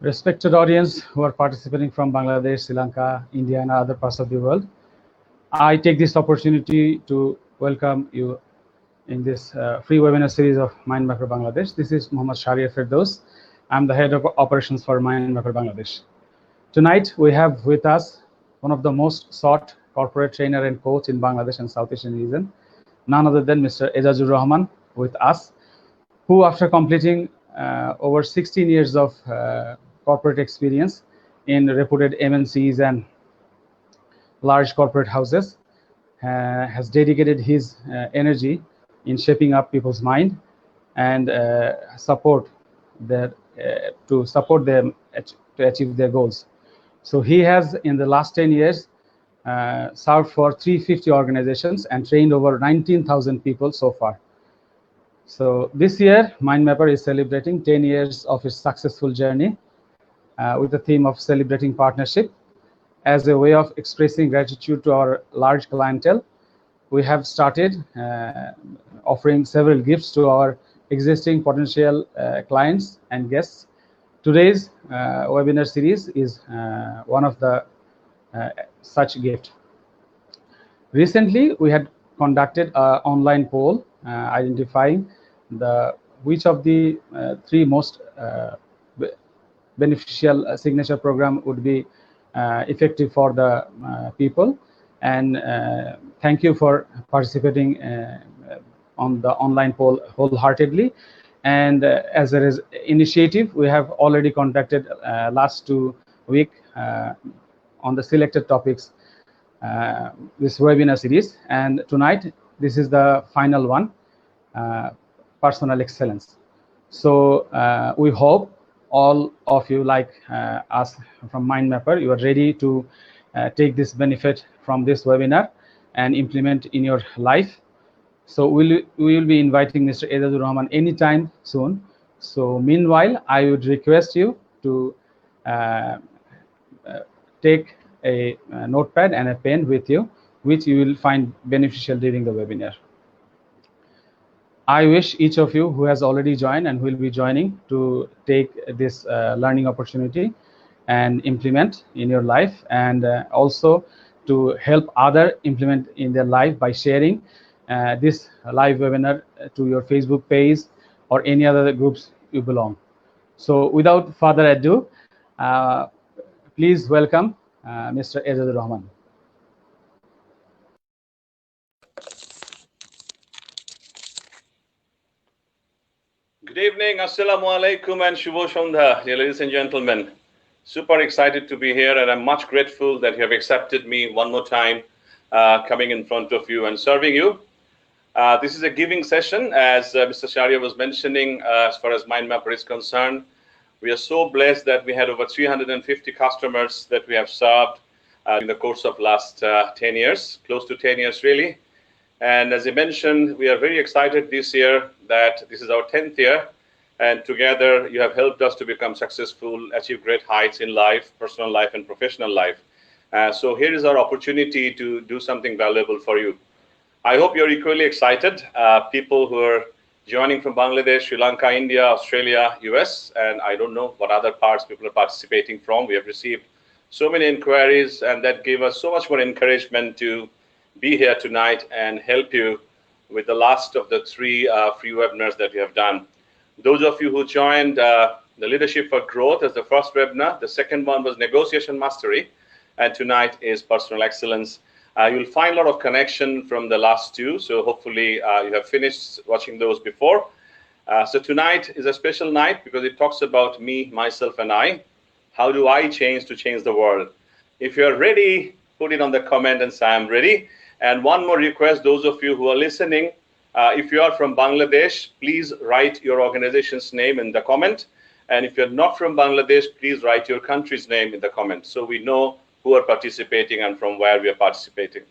Respected audience who are participating from Bangladesh, Sri Lanka, India, and other parts of the world, I take this opportunity to welcome you in this free webinar series of Mindmapper Bangladesh. This is Mohammad Shahriar Firdaus. I'm the head of operations for Mindmapper Bangladesh. Tonight, we have with us one of the most sought corporate trainer and coach in Bangladesh and South Asian region, none other than Mr. Ejazur Rahman with us, who after completing over 16 years of corporate experience in reputed MNCs and large corporate houses, has dedicated his energy in shaping up people's mind and to support them to achieve their goals. So he has, in the last 10 years, served for 350 organizations and trained over 19,000 people so far. So this year, Mindmapper is celebrating 10 years of its successful journey with the theme of celebrating partnership. As a way of expressing gratitude to our large clientele, we have started offering several gifts to our existing potential clients and guests. Today's webinar series is one of the such gift. Recently, we had conducted an online poll identifying which of the three most beneficial signature program would be effective for the people. And thank you for participating on the online poll wholeheartedly. And as a initiative, we have already conducted last 2 weeks on the selected topics this webinar series, and tonight this is the final one, personal excellence. So we hope all of you, like us from Mindmapper, you are ready to take this benefit from this webinar and implement in your life. So we will be inviting Mr. Ejazur Rahman anytime soon. So meanwhile, I would request you to take a notepad and a pen with you, which you will find beneficial during the webinar. I wish each of you who has already joined and will be joining to take this learning opportunity and implement in your life, and also to help others implement in their life by sharing this live webinar to your Facebook page or any other groups you belong. So without further ado, please welcome Mr. Ejazur Rahman. Good evening, Assalamu alaikum and Shubho Shondha, dear ladies and gentlemen. Super excited to be here, and I'm much grateful that you have accepted me one more time coming in front of you and serving you. This is a giving session, as Mr. Shahriar was mentioning, as far as Mindmapper is concerned. We are so blessed that we had over 350 customers that we have served in the course of last 10 years, close to 10 years really. And as I mentioned, we are very excited this year that this is our 10th year, and together you have helped us to become successful, achieve great heights in life, personal life and professional life. So here is our opportunity to do something valuable for you. I hope you're equally excited. People who are joining from Bangladesh, Sri Lanka, India, Australia, US, and I don't know what other parts people are participating from. We have received so many inquiries, and that gave us so much more encouragement to be here tonight and help you with the last of the 3 free webinars that we have done. Those of you who joined the Leadership for Growth as the first webinar, the second one was Negotiation Mastery, and tonight is Personal Excellence. You'll find a lot of connection from the last 2, so hopefully you have finished watching those before. So tonight is a special night because it talks about me, myself, and I. How do I change to change the world? If you're ready, put it on the comment and say I'm ready. And one more request, those of you who are listening, if you are from Bangladesh, please write your organization's name in the comment. And if you're not from Bangladesh, please write your country's name in the comment so we know who are participating and from where we are participating.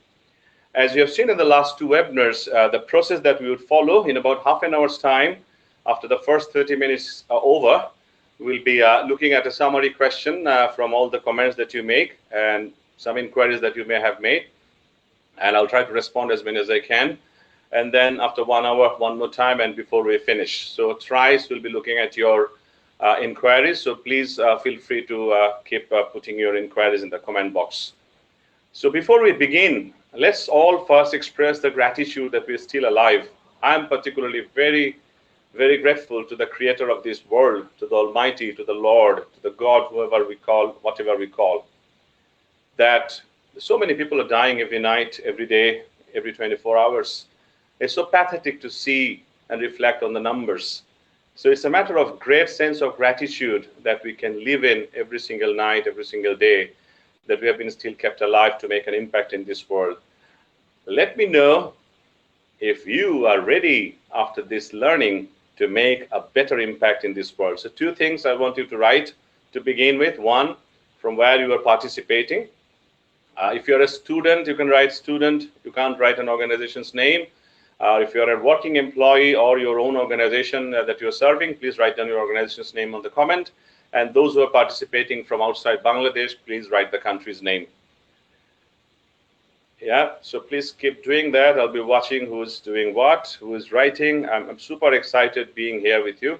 As you have seen in the last 2 webinars, the process that we would follow in about half an hour's time, after the first 30 minutes are over, we'll be looking at a summary question from all the comments that you make and some inquiries that you may have made. And I'll try to respond as many as I can. And then after 1 hour, one more time, and before we finish. So thrice we'll be looking at your inquiries. So please feel free to keep putting your inquiries in the comment box. So before we begin, let's all first express the gratitude that we're still alive. I'm particularly very, very grateful to the creator of this world, to the Almighty, to the Lord, to the God, whoever we call, whatever we call, that so many people are dying every night, every day, every 24 hours. It's so pathetic to see and reflect on the numbers. So it's a matter of great sense of gratitude that we can live in every single night, every single day, that we have been still kept alive to make an impact in this world. Let me know if you are ready after this learning to make a better impact in this world. So 2 things I want you to write to begin with. 1, from where you are participating. If you're a student, you can write student. You can't write an organization's name. If you're a working employee or your own organization that you're serving, please write down your organization's name on the comment. And those who are participating from outside Bangladesh, please write the country's name. Yeah, so please keep doing that. I'll be watching who's doing what, who is writing. I'm super excited being here with you.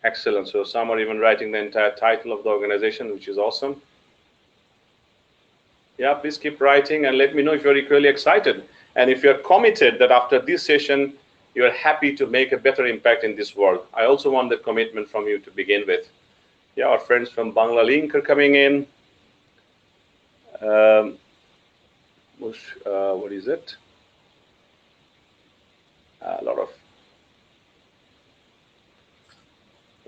Excellent. So some are even writing the entire title of the organization, which is awesome. Yeah, please keep writing and let me know if you're equally excited. And if you're committed that after this session, you're happy to make a better impact in this world. I also want that commitment from you to begin with. Yeah, our friends from Bangla Link are coming in. What is it? A lot of,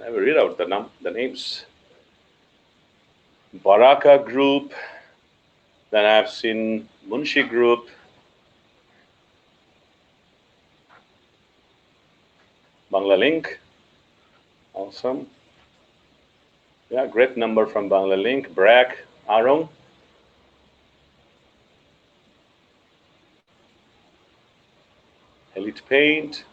I will read out the names. Baraka Group, then I've seen Munshi Group, Bangla Link, awesome. Yeah, great number from Bangla Link, Brak, Arong. Elite Paint.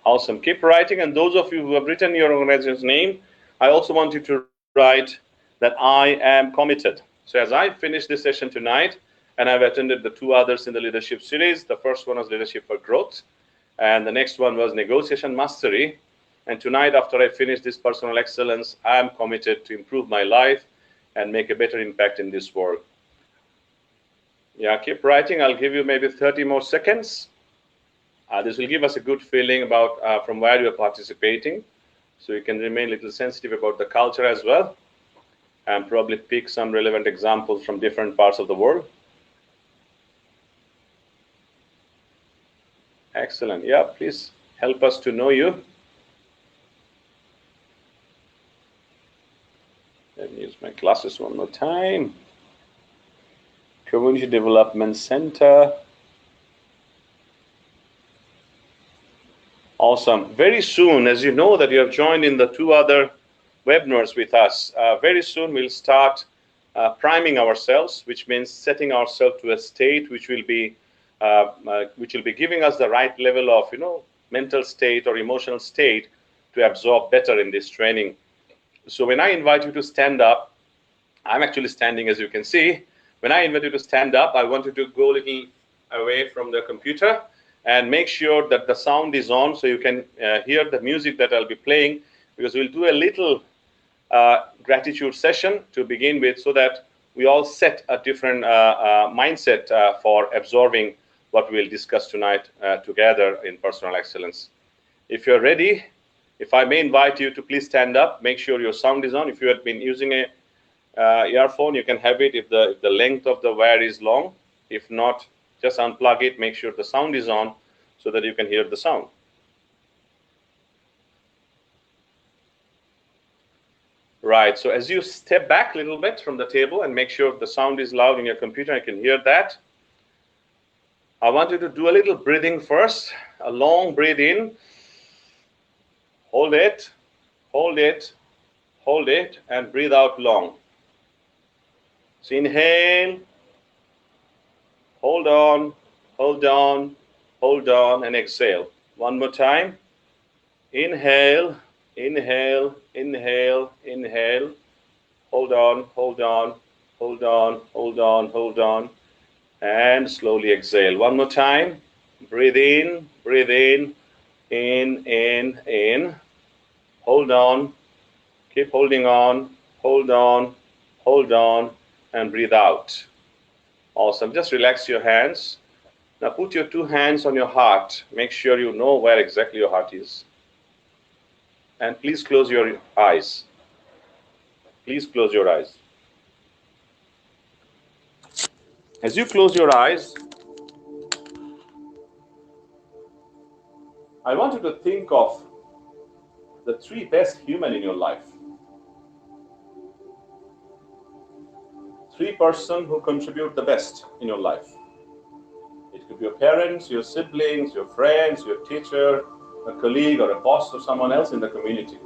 Awesome. Keep writing. And those of you who have written your organization's name, I also want you to write that I am committed. So as I finish this session tonight, and I've attended the 2 others in the leadership series, the first one was Leadership for Growth, and the next one was Negotiation Mastery. And tonight, after I finish this personal excellence, I am committed to improve my life and make a better impact in this world. Yeah, keep writing. I'll give you maybe 30 more seconds. This will give us a good feeling about from where you're participating. So you can remain a little sensitive about the culture as well, and probably pick some relevant examples from different parts of the world. Excellent. Yeah, please help us to know you. Let me use my glasses one more time. Community Development Center. Awesome. Very soon, as you know that you have joined in the 2 other webinars with us, very soon we'll start priming ourselves, which means setting ourselves to a state which will be giving us the right level of mental state or emotional state to absorb better in this training. So when I invite you to stand up, I'm actually standing, as you can see. When I invite you to stand up, I want you to go a little away from the computer and make sure that the sound is on so you can hear the music that I'll be playing, because we'll do a little gratitude session to begin with so that we all set a different mindset for absorbing what we'll discuss tonight together in personal excellence. If you're ready, if I may invite you to please stand up, make sure your sound is on. If you have been using a earphone, you can have it if the length of the wire is long. If not, just unplug it, make sure the sound is on so that you can hear the sound. Right, so as you step back a little bit from the table and make sure the sound is loud in your computer, I can hear that. I want you to do a little breathing first, a long breathe in, hold it, hold it, hold it, and breathe out long. So inhale, hold on, hold on, hold on, and exhale. One more time. Inhale, inhale, inhale, inhale. Hold on, hold on, hold on, hold on, hold on. And slowly exhale. One more time. Breathe in, In. Hold on. Keep holding on. Hold on. Hold on. And breathe out. Awesome. Just relax your hands. Now put your two hands on your heart. Make sure you know where exactly your heart is. And please close your eyes. Please close your eyes. As you close your eyes, I want you to think of the three best human in your life. Three person who contribute the best in your life. It could be your parents, your siblings, your friends, your teacher, a colleague or a boss or someone else in the community.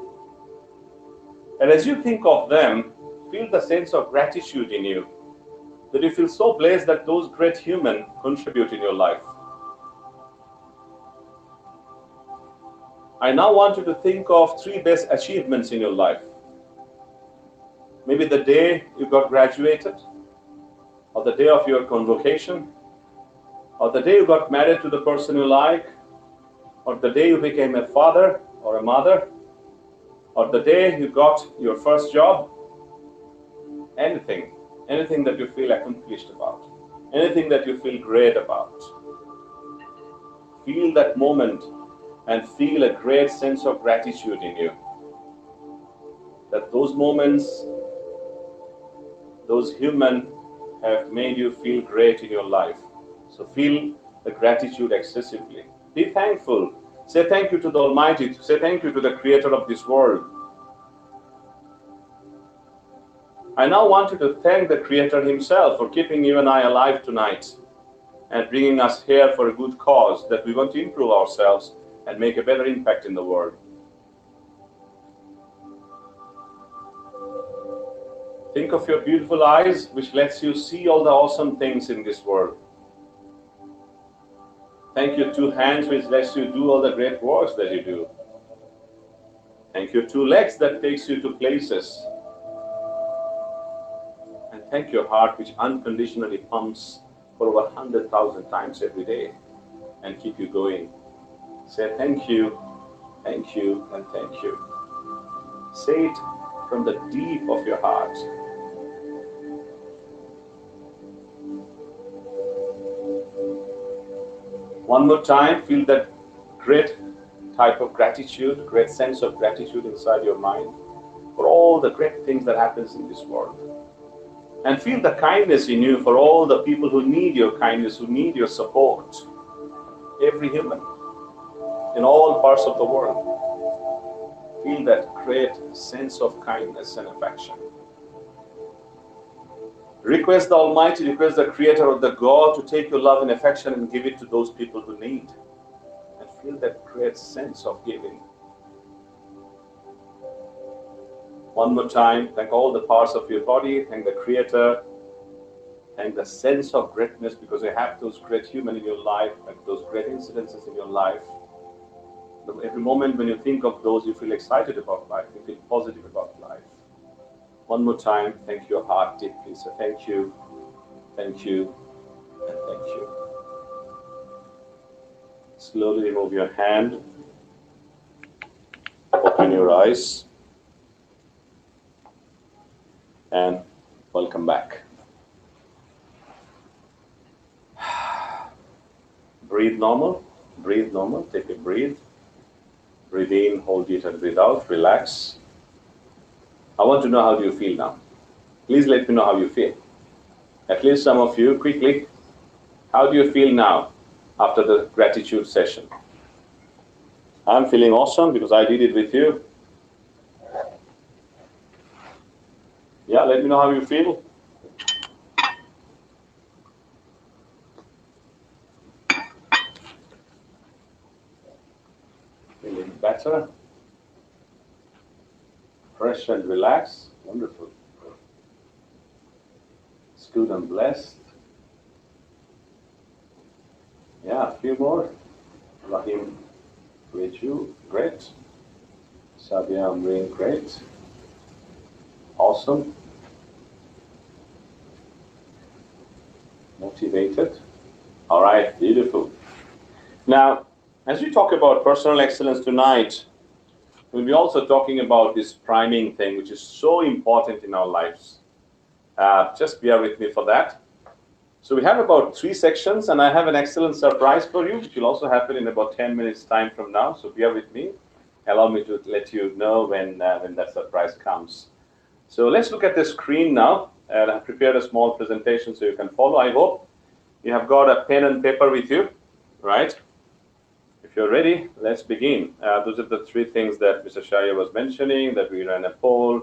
And as you think of them, feel the sense of gratitude in you, that you feel so blessed that those great humans contribute in your life. I now want you to think of three best achievements in your life. Maybe the day you got graduated, or the day of your convocation, or the day you got married to the person you like, or the day you became a father or a mother, or the day you got your first job. Anything that you feel accomplished about, anything that you feel great about. Feel that moment and feel a great sense of gratitude in you. That those moments, those humans have made you feel great in your life. So feel the gratitude excessively. Be thankful. Say thank you to the Almighty. Say thank you to the Creator of this world. I now want you to thank the Creator Himself for keeping you and I alive tonight and bringing us here for a good cause, that we want to improve ourselves and make a better impact in the world. Think of your beautiful eyes, which lets you see all the awesome things in this world. Thank your two hands, which lets you do all the great works that you do. Thank your two legs that takes you to places. And thank your heart, which unconditionally pumps for over 100,000 times every day and keep you going. Say thank you, and thank you. Say it from the deep of your heart. One more time, feel that great type of gratitude, great sense of gratitude inside your mind for all the great things that happens in this world. And feel the kindness in you for all the people who need your kindness, who need your support. Every human in all parts of the world. Feel that great sense of kindness and affection. Request the Almighty, request the Creator of the God to take your love and affection and give it to those people who need. And feel that great sense of giving. One more time, thank all the parts of your body, thank the Creator, thank the sense of greatness, because you have those great humans in your life, and those great incidences in your life. Every moment when you think of those, you feel excited about life, you feel positive about life. One more time, thank your heart deeply. So thank you, and thank you. Slowly remove your hand, open your eyes, and welcome back. Breathe normal, take a breathe. Breathe in, hold it, and breathe out, relax. I want to know how do you feel now. Please let me know how you feel. At least some of you, quickly. How do you feel now after the gratitude session? I'm feeling awesome because I did it with you. Yeah, let me know how you feel. Feeling better? Fresh and relaxed? Wonderful. It's good and blessed. Yeah, a few more. Rahim, with you, great. Sabia, I'm doing great. Awesome. Motivated. All right, beautiful. Now, As we talk about personal excellence tonight, we'll be also talking about this priming thing, which is so important in our lives. Just bear with me for that. So we have about 3 sections, and I have an excellent surprise for you, which will also happen in about 10 minutes time from now. So bear with me. Allow me to let you know when that surprise comes. So let's look at the screen now. And I've prepared a small presentation so you can follow. I hope you have got a pen and paper with you, right? If you're ready, let's begin. Those are the 3 things that Mr. Shaya was mentioning, that we ran a poll,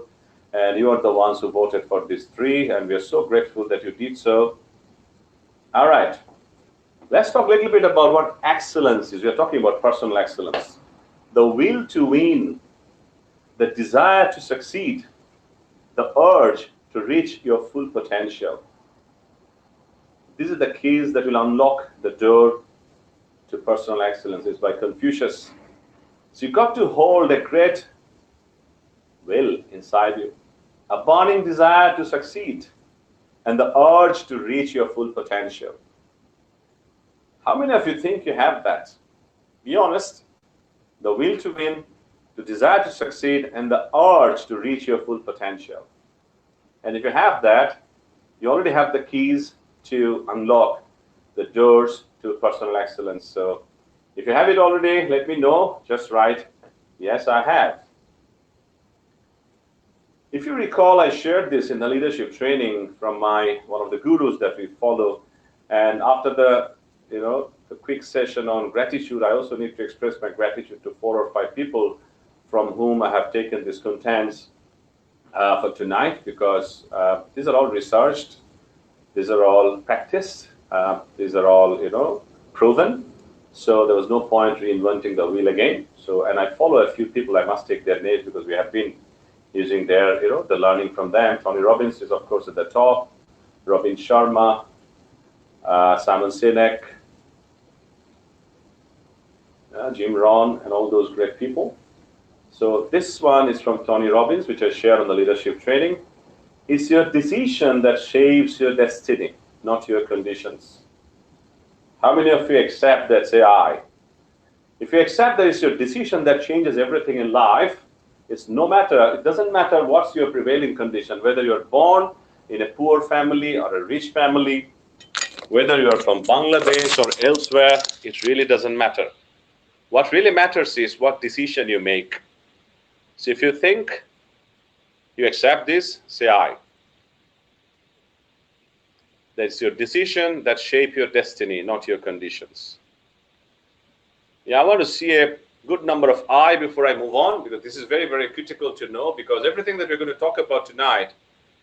and you are the ones who voted for these 3, and we are so grateful that you did so. All right, let's talk a little bit about what excellence is. We are talking about personal excellence. The will to win, the desire to succeed, the urge to reach your full potential. These are the keys that will unlock the door to personal excellence. It's by Confucius. So you've got to hold a great will inside you, a burning desire to succeed, and the urge to reach your full potential. How many of you think you have that? Be honest. The will to win, the desire to succeed, and the urge to reach your full potential. And if you have that, you already have the keys to unlock the doors to personal excellence. So if you have it already, let me know. Just write, yes, I have. If you recall, I shared this in the leadership training from one of the gurus that we follow. And after the quick session on gratitude, I also need to express my gratitude to 4 or 5 people from whom I have taken these contents for tonight, because these are all researched, these are all practiced, these are all proven. So there was no point reinventing the wheel again. So, and I follow a few people. I must take their names because we have been using their the learning from them. Tony Robbins is of course at the top. Robin Sharma, Simon Sinek, Jim Rohn, and all those great people. So this one is from Tony Robbins, which I share on the leadership training. It's your decision that shapes your destiny, not your conditions. How many of you accept that? Say aye. If you accept that it's your decision that changes everything in life, it doesn't matter what's your prevailing condition, whether you're born in a poor family or a rich family, whether you're from Bangladesh or elsewhere, it really doesn't matter. What really matters is what decision you make. So if you think you accept this, say aye. That's your decision that shape your destiny, not your conditions. Yeah, I want to see a good number of aye before I move on, because this is very, very critical to know, because everything that we're going to talk about tonight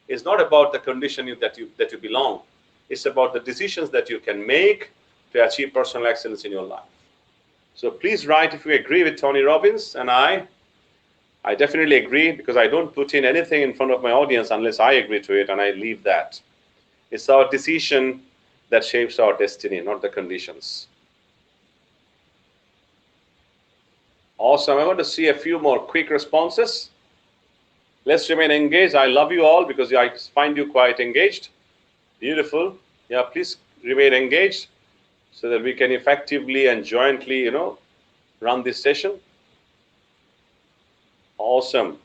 is not about the condition that you belong. It's about the decisions that you can make to achieve personal excellence in your life. So please write if you agree with Tony Robbins, and I definitely agree, because I don't put in anything in front of my audience unless I agree to it, and I leave that. It's our decision that shapes our destiny, not the conditions. Awesome. I want to see a few more quick responses. Let's remain engaged. I love you all because I find you quite engaged. Beautiful. Yeah, please remain engaged so that we can effectively and jointly, run this session. Awesome.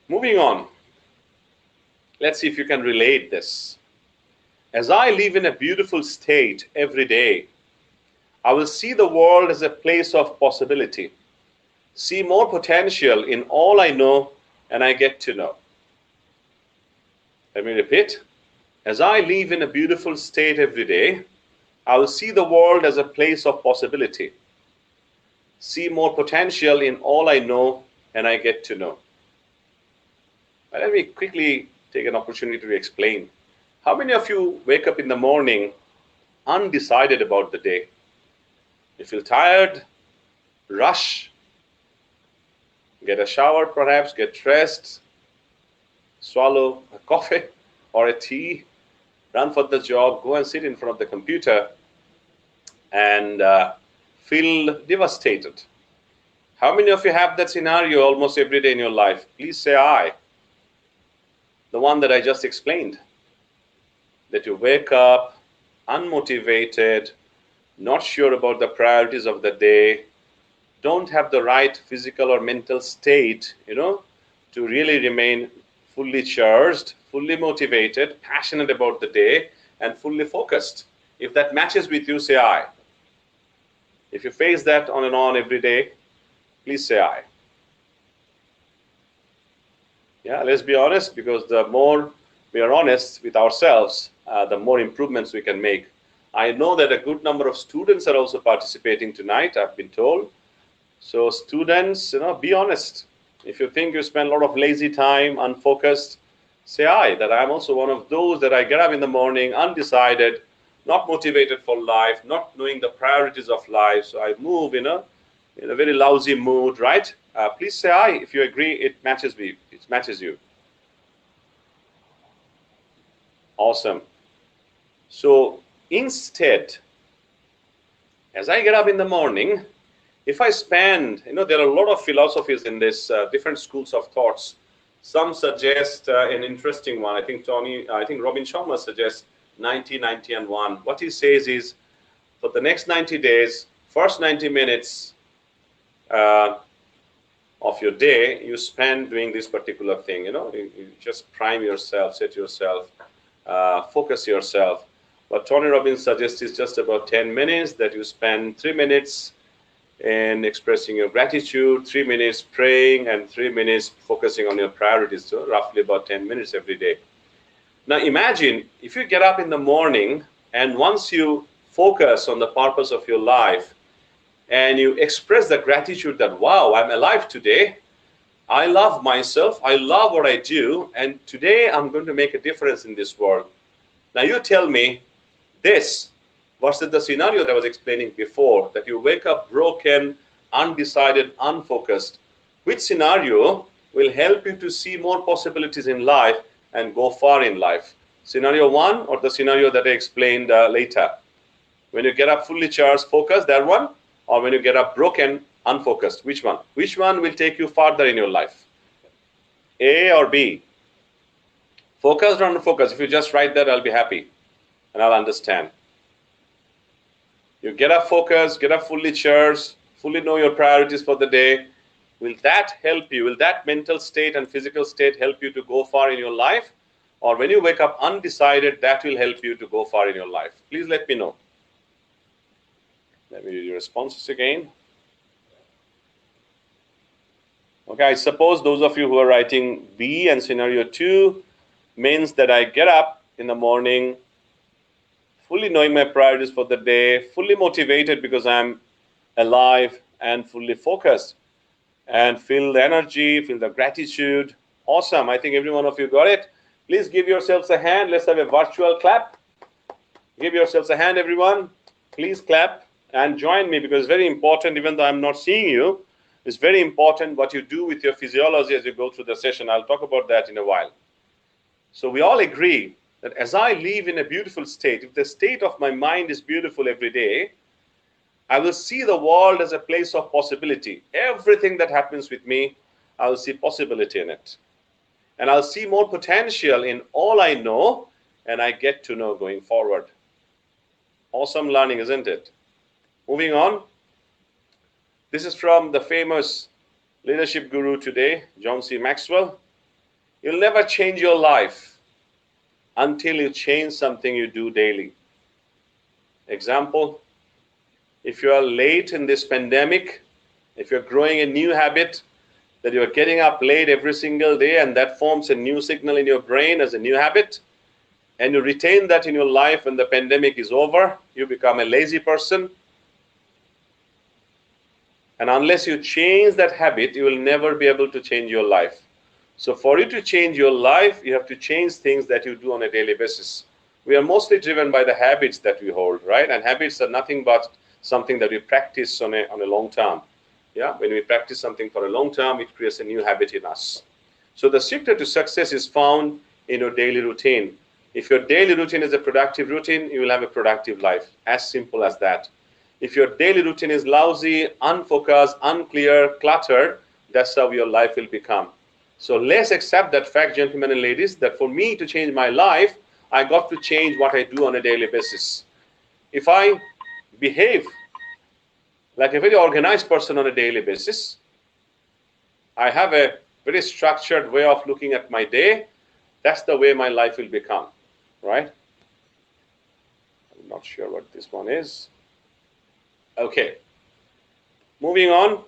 Moving on. Let's see if you can relate this. As I live in a beautiful state every day, I will see the world as a place of possibility, see more potential in all I know and I get to know. Let me repeat. As I live in a beautiful state every day, I will see the world as a place of possibility, see more potential in all I know and I get to know. But let me quickly take an opportunity to explain. How many of you wake up in the morning undecided about the day? You feel tired, rush, get a shower perhaps, get dressed, swallow a coffee or a tea, run for the job, go and sit in front of the computer and feel devastated. How many of you have that scenario almost every day in your life? Please say aye. The one that I just explained, that you wake up unmotivated, not sure about the priorities of the day, don't have the right physical or mental state, to really remain fully charged, fully motivated, passionate about the day, and fully focused. If that matches with you, say aye. If you face that on and on every day, please say aye. Yeah, let's be honest, because the more we are honest with ourselves, the more improvements we can make. I know that a good number of students are also participating tonight, I've been told. So students, be honest. If you think you spend a lot of lazy time, unfocused, say aye, that I'm also one of those that I get up in the morning, undecided, not motivated for life, not knowing the priorities of life. So I move in a very lousy mood, right? Please say aye if you agree it matches me. It matches you. Awesome. So instead, as I get up in the morning, if I spend, there are a lot of philosophies in this, different schools of thoughts. Some suggest an interesting one. I think Robin Sharma suggests 90, 90, and 1. What he says is, for the next 90 days, first 90 minutes of your day, you spend doing this particular thing. You just prime yourself, set yourself, focus yourself. What Tony Robbins suggests is just about 10 minutes, that you spend 3 minutes in expressing your gratitude, 3 minutes praying, and 3 minutes focusing on your priorities. So roughly about 10 minutes every day. Now imagine if you get up in the morning, and once you focus on the purpose of your life and you express the gratitude that, wow, I'm alive today, I love myself, I love what I do, and today I'm going to make a difference in this world. Now you tell me, this versus the scenario that I was explaining before, that you wake up broken, undecided, unfocused, which scenario will help you to see more possibilities in life and go far in life? Scenario 1 or the scenario that I explained later? When you get up fully charged, focused, that one? Or when you get up broken, unfocused, which one? Which one will take you farther in your life? A or B? Focused or unfocused? If you just write that, I'll be happy and I'll understand. You get up focused, get up fully charged, fully know your priorities for the day. Will that help you? Will that mental state and physical state help you to go far in your life? Or when you wake up undecided, that will help you to go far in your life? Please let me know. Let me read your responses again. Okay, I suppose those of you who are writing B and scenario 2 means that I get up in the morning, fully knowing my priorities for the day, fully motivated because I'm alive, and fully focused, and feel the energy, feel the gratitude. Awesome. I think every one of you got it. Please give yourselves a hand. Let's have a virtual clap. Give yourselves a hand, everyone. Please clap and join me, because it's very important, even though I'm not seeing you, it's very important what you do with your physiology as you go through the session. I'll talk about that in a while. So we all agree that as I live in a beautiful state, if the state of my mind is beautiful every day, I will see the world as a place of possibility. Everything that happens with me, I will see possibility in it. And I'll see more potential in all I know and I get to know going forward. Awesome learning, isn't it? Moving on. This is from the famous leadership guru today, John C. Maxwell. You'll never change your life until you change something you do daily. Example, if you are late in this pandemic, if you're growing a new habit, that you're getting up late every single day, and that forms a new signal in your brain as a new habit, and you retain that in your life when the pandemic is over, you become a lazy person. And unless you change that habit, you will never be able to change your life. So for you to change your life, you have to change things that you do on a daily basis. We are mostly driven by the habits that we hold, right? And habits are nothing but something that we practice on a long term. Yeah, when we practice something for a long term, it creates a new habit in us. So the secret to success is found in your daily routine. If your daily routine is a productive routine, you will have a productive life. As simple as that. If your daily routine is lousy, unfocused, unclear, cluttered, that's how your life will become. So let's accept that fact, gentlemen and ladies, that for me to change my life, I got to change what I do on a daily basis. If I behave like a very organized person on a daily basis. I have a very structured way of looking at my day. That's the way my life will become, right? I'm not sure what this one is. Okay, moving on.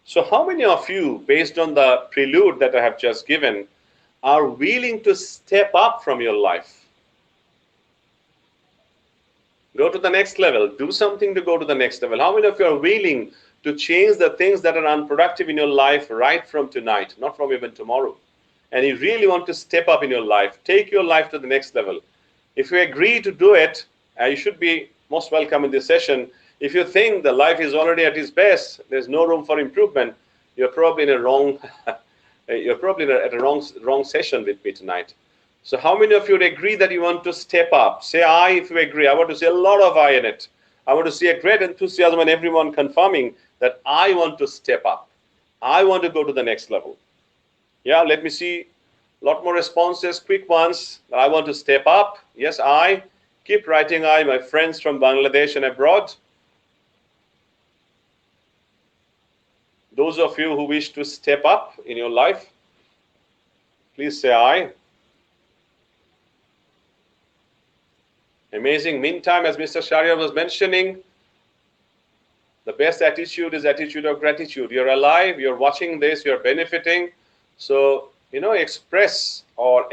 So how many of you, based on the prelude that I have just given, are willing to step up from your life? Go to the next level. Do something to go to the next level. How many of you are willing to change the things that are unproductive in your life right from tonight, not from even tomorrow? And you really want to step up in your life, take your life to the next level. If you agree to do it, you should be most welcome in this session. If you think the life is already at its best, there's no room for improvement, you're probably in a wrong, you're probably at a wrong session with me tonight. So how many of you would agree that you want to step up? Say aye if you agree. I want to see a lot of aye in it. I want to see a great enthusiasm and everyone confirming that I want to step up. I want to go to the next level. Yeah, let me see a lot more responses, quick ones. I want to step up. Yes, I. Keep writing I, my friends from Bangladesh and abroad. Those of you who wish to step up in your life, please say I. Amazing. Meantime, as Mr. Sharia was mentioning, the best attitude is attitude of gratitude. You're alive, you're watching this, you're benefiting. So, express or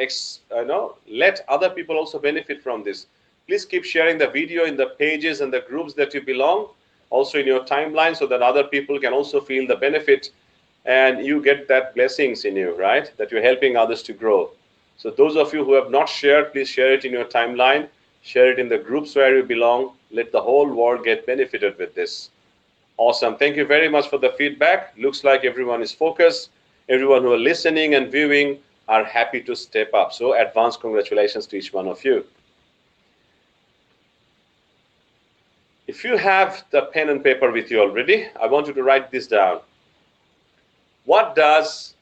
let other people also benefit from this. Please keep sharing the video in the pages and the groups that you belong, also in your timeline, so that other people can also feel the benefit and you get that blessings in you, right? That you're helping others to grow. So those of you who have not shared, please share it in your timeline, share it in the groups where you belong. Let the whole world get benefited with this. Awesome. Thank you very much for the feedback. Looks like everyone is focused. Everyone who are listening and viewing are happy to step up. So advance congratulations to each one of you. If you have the pen and paper with you already, I want you to write this down. What does,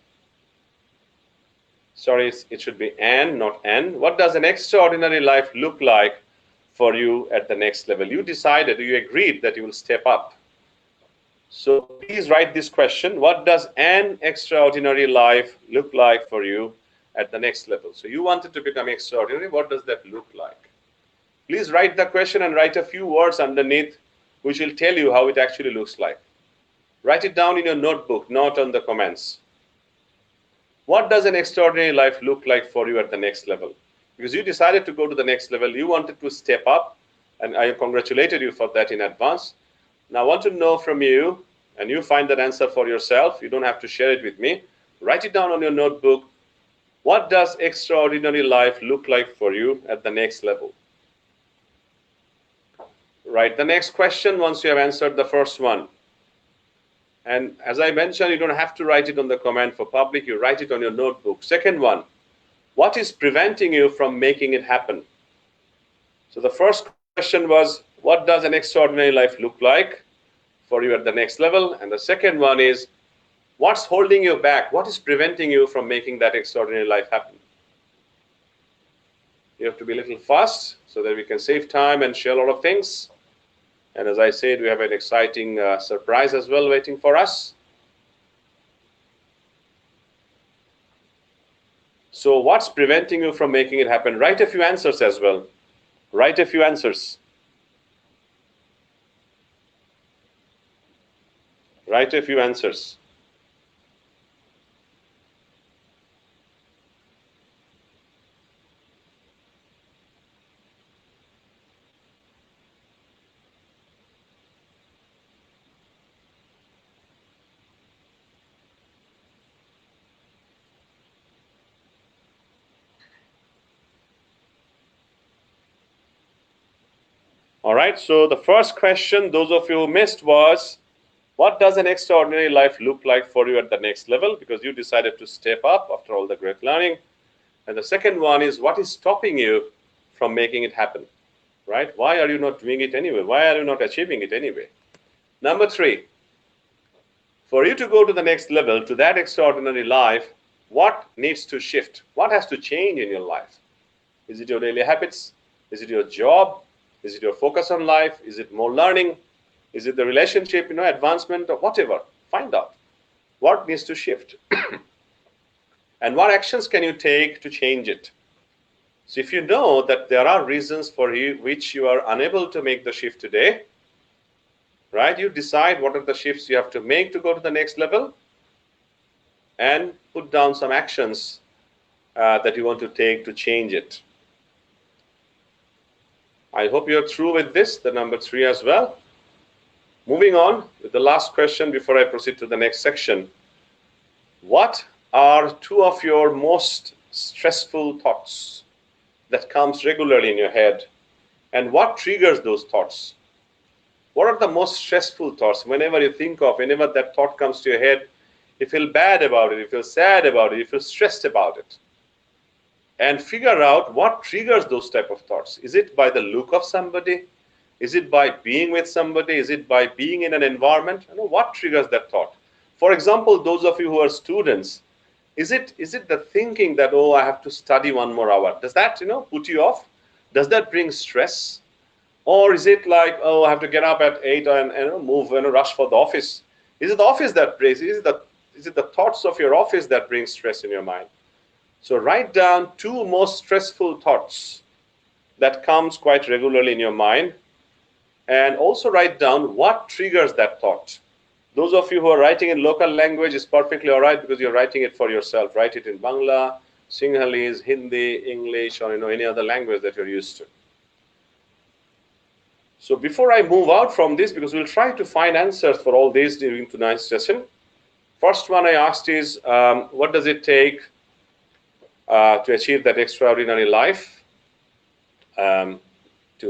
sorry, it should be an, not an. What does an extraordinary life look like for you at the next level? You decided, you agreed that you will step up. So please write this question. What does an extraordinary life look like for you at the next level? So you wanted to become extraordinary. What does that look like? Please write the question and write a few words underneath, which will tell you how it actually looks like. Write it down in your notebook, not on the comments. What does an extraordinary life look like for you at the next level? Because you decided to go to the next level, you wanted to step up, and I congratulated you for that in advance. Now I want to know from you, and you find that answer for yourself. You don't have to share it with me. Write it down on your notebook. What does extraordinary life look like for you at the next level? Write the next question once you have answered the first one. And as I mentioned, you don't have to write it on the comment for public. You write it on your notebook. Second one, what is preventing you from making it happen? So the first question was, what does an extraordinary life look like for you at the next level? And the second one is, what's holding you back? What is preventing you from making that extraordinary life happen? You have to be a little fast so that we can save time and share a lot of things. And as I said, we have an exciting surprise as well waiting for us. So what's preventing you from making it happen? Write a few answers as well. Write a few answers. Write a few answers. All right, so the first question, those of you who missed, was, what does an extraordinary life look like for you at the next level? Because you decided to step up after all the great learning. And the second one is, what is stopping you from making it happen? Right? Why are you not doing it anyway? Why are you not achieving it anyway? Number three, for you to go to the next level, to that extraordinary life, what needs to shift? What has to change in your life? Is it your daily habits? Is it your job? Is it your focus on life? Is it more learning? Is it the relationship, advancement or whatever? Find out what needs to shift and what actions can you take to change it. So if you know that there are reasons for which you are unable to make the shift today, right? You decide what are the shifts you have to make to go to the next level and put down some actions that you want to take to change it. I hope you're through with this, the number 3 as well. Moving on with the last question before I proceed to the next section. What are 2 of your most stressful thoughts that comes regularly in your head, and what triggers those thoughts? What are the most stressful thoughts? Whenever you think of, whenever that thought comes to your head, you feel bad about it, you feel sad about it, you feel stressed about it. And figure out what triggers those type of thoughts. Is it by the look of somebody? Is it by being with somebody? Is it by being in an environment? What triggers that thought? For example, those of you who are students, is it the thinking that, oh, I have to study 1 more hour? Does that, put you off? Does that bring stress? Or is it like, oh, I have to get up at 8 and move and rush for the office? Is it the office that brings? Is it the thoughts of your office that bring stress in your mind? So write down 2 most stressful thoughts that comes quite regularly in your mind, and also write down what triggers that thought. Those of you who are writing in local language is perfectly all right because you're writing it for yourself. Write it in Bangla, Sinhalese, Hindi, English, or any other language that you're used to. So before I move out from this, because we'll try to find answers for all these during tonight's session, first one I asked is, what does it take to achieve that extraordinary life, to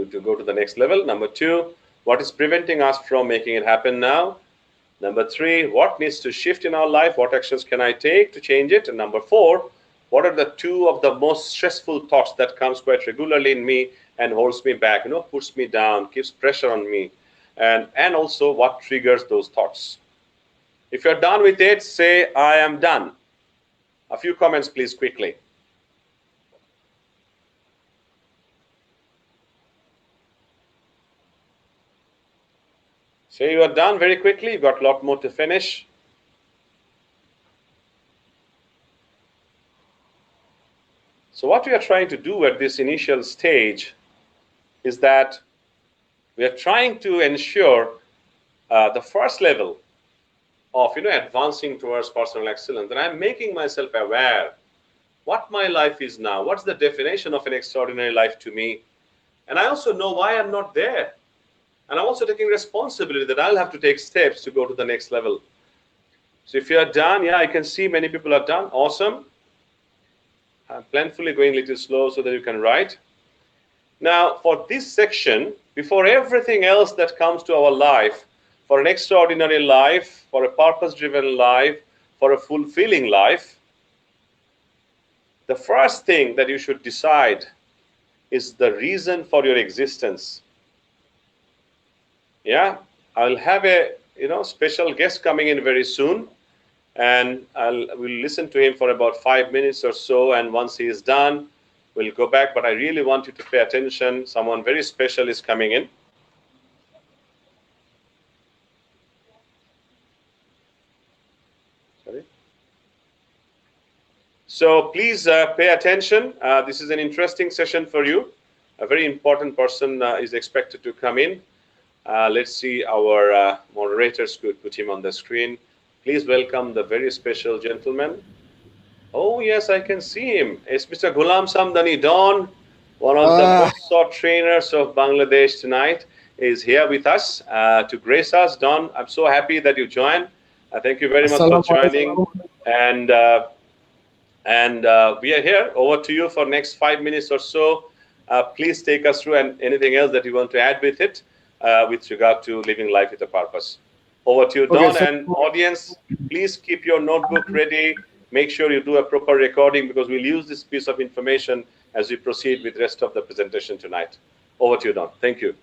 go to the next level? Number 2, what is preventing us from making it happen now? Number 3, what needs to shift in our life? What actions can I take to change it? And number 4, what are the 2 of the most stressful thoughts that comes quite regularly in me and holds me back, puts me down, keeps pressure on me, and also what triggers those thoughts? If you're done with it, say, I am done. A few comments, please, quickly. Say you are done very quickly. You've got a lot more to finish. So what we are trying to do at this initial stage is that we are trying to ensure the first level of advancing towards personal excellence. And I'm making myself aware what my life is now. What's the definition of an extraordinary life to me? And I also know why I'm not there. And I'm also taking responsibility that I'll have to take steps to go to the next level. So if you're done, yeah, I can see many people are done. Awesome. I'm planfully going a little slow so that you can write. Now, for this section, before everything else that comes to our life, for an extraordinary life, for a purpose-driven life, for a fulfilling life, the first thing that you should decide is the reason for your existence. Yeah, I'll have a special guest coming in very soon, and we'll listen to him for about 5 minutes or so, and once he is done, we'll go back. But I really want you to pay attention. Someone very special is coming in. Sorry. So please pay attention. This is an interesting session for you. A very important person is expected to come in. Let's see, our moderators could put him on the screen. Please welcome the very special gentleman. Oh, yes, I can see him. It's Mr. Ghulam Samdani Don, one of the most sought trainers of Bangladesh tonight, is here with us to grace us. Don, I'm so happy that you joined. Thank you very much for joining. And we are here. Over to you for next 5 minutes or so. Please take us through, and anything else that you want to add with it. With regard to living life with a purpose. Over to you, Don. Okay, and audience, please keep your notebook ready. Make sure you do a proper recording because we'll use this piece of information as we proceed with the rest of the presentation tonight. Over to you, Don. Thank you.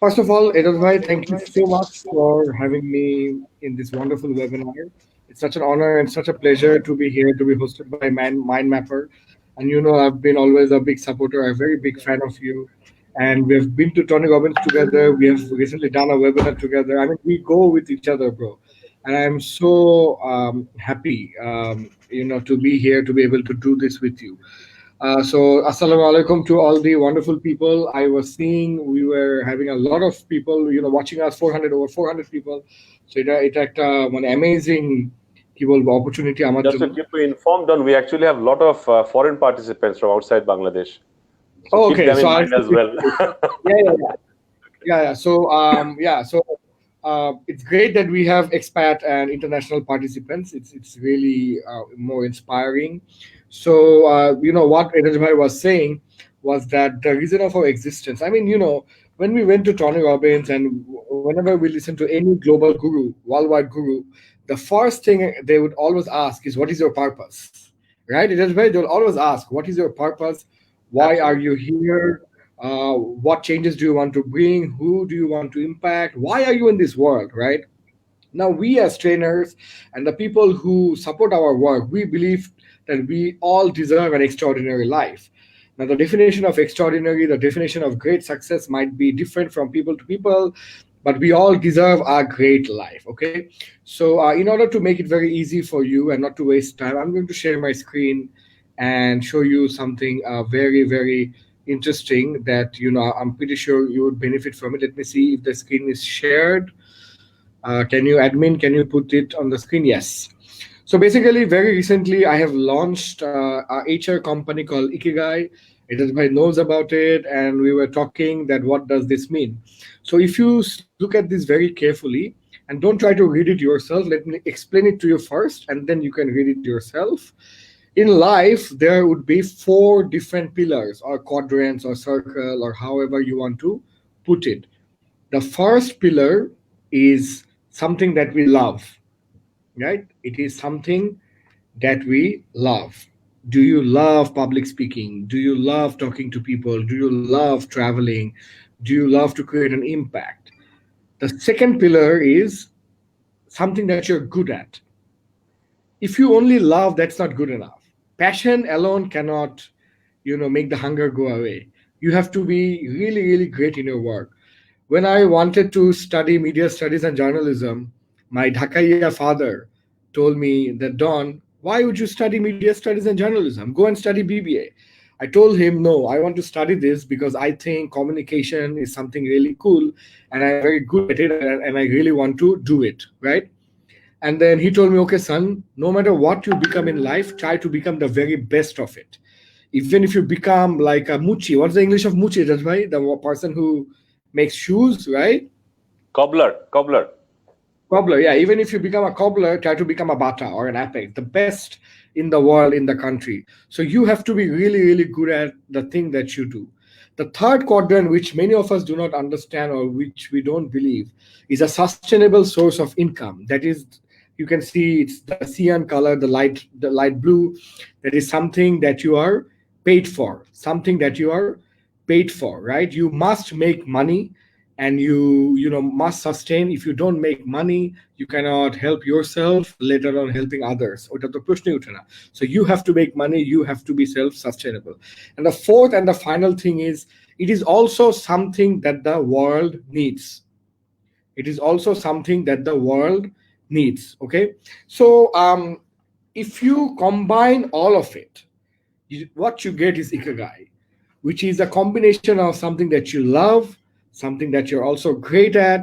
First of all, Edward Bhai, thank you so much for having me in this wonderful webinar. It's such an honor and such a pleasure to be here, to be hosted by Mind Mapper. And I've been always a big supporter, a very big fan of you. and we have been to Tony Robbins together. We have recently done a webinar together. I mean, we go with each other, bro. And I'm so happy, to be here to be able to do this with you. So, assalamu alaikum to all the wonderful people. I was seeing we were having a lot of people, watching us, over 400 people. So, it's an amazing opportunity. Just to keep you informed on, we actually have a lot of foreign participants from outside Bangladesh. So Oh, keep okay. them in So, mind as well. yeah. So it's great that we have expat and international participants. It's really more inspiring. So what Edajbhai was saying was that the reason of our existence. I mean, when we went to Tony Robbins and whenever we listen to any global guru, worldwide guru, the first thing they would always ask is, "What is your purpose?" Right? Edajbhai, they'll always ask, "What is your purpose? Why are you here? What changes do you want to bring? Who do you want to impact? Why are you in this world?" Right? Now, we as trainers and the people who support our work, we believe that we all deserve an extraordinary life. Now, the definition of extraordinary, the definition of great success might be different from people to people, but we all deserve a great life. Okay. So, in order to make it very easy for you and not to waste time, I'm going to share my screen and show you something very, very interesting that, I'm pretty sure you would benefit from it. Let me see if the screen is shared. Can you, admin, can you put it on the screen? Yes. So basically, very recently, I have launched a HR company called Ikigai. Everybody knows about it, and we were talking that what does this mean? So if you look at this very carefully and don't try to read it yourself, let me explain it to you first, and then you can read it yourself. In life, there would be four different pillars or quadrants or circle or however you want to put it. The first pillar is something that we love, right? It is something that we love. Do you love public speaking? Do you love talking to people? Do you love traveling? Do you love to create an impact? The second pillar is something that you're good at. If you only love, that's not good enough. Passion alone cannot, make the hunger go away. You have to be really, really great in your work. When I wanted to study media studies and journalism, my Dhakaiya father told me that, Don, why would you study media studies and journalism? Go and study BBA. I told him, no, I want to study this because I think communication is something really cool and I'm very good at it and I really want to do it, right? And then he told me, okay, son, no matter what you become in life, try to become the very best of it. Even if you become like a muchi, what's the English of muchi, Rajbhai? The person who makes shoes, right? Cobbler. Cobbler, yeah. Even if you become a cobbler, try to become a bata or an apex, the best in the world, in the country. So you have to be really, really good at the thing that you do. The third quadrant, which many of us do not understand or which we don't believe, is a sustainable source of income. That is, you can see it's the cyan color, the light blue. That is something that you are paid for, something that you are paid for, right? You must make money and you must sustain. If you don't make money, you cannot help yourself, let alone helping others. ওটা তো প্রশ্নই ওঠে না. So you have to make money, you have to be self-sustainable. And the fourth and the final thing is, it is also something that the world needs. It is also something that the world needs. Okay. So if you combine all of it, what you get is Ikigai, which is a combination of something that you love, something that you're also great at,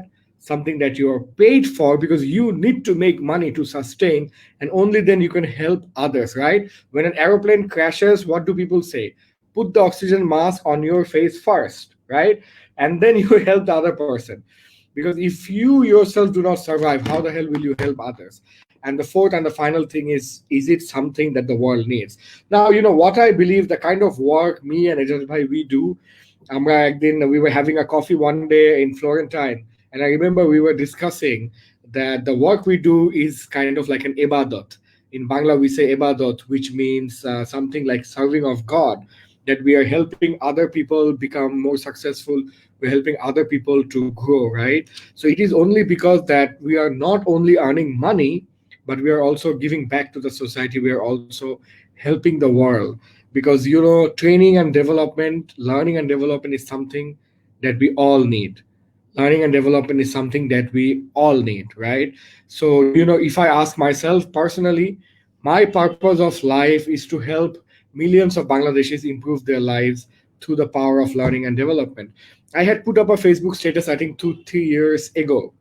something that you're paid for because you need to make money to sustain, and only then you can help others, right? When an aeroplane crashes, what do people say? Put the oxygen mask on your face first, right? And then you help the other person. Because if you yourself do not survive, how the hell will you help others? And the fourth and the final thing is it something that the world needs? Now, what I believe, the kind of work me and Ajay Bhai we do, we were having a coffee one day in Florentine, and I remember we were discussing that the work we do is kind of like an ibadat. In Bangla, we say ibadat, which means something like serving of God, that we are helping other people become more successful. We're helping other people to grow, right? So it is only because that we are not only earning money, but we are also giving back to the society. We are also helping the world because, training and development, learning and development is something that we all need. Learning and development is something that we all need, right? So, if I ask myself personally, my purpose of life is to help millions of Bangladeshis improve their lives through the power of learning and development. I had put up a Facebook status, I think 2 3 years ago,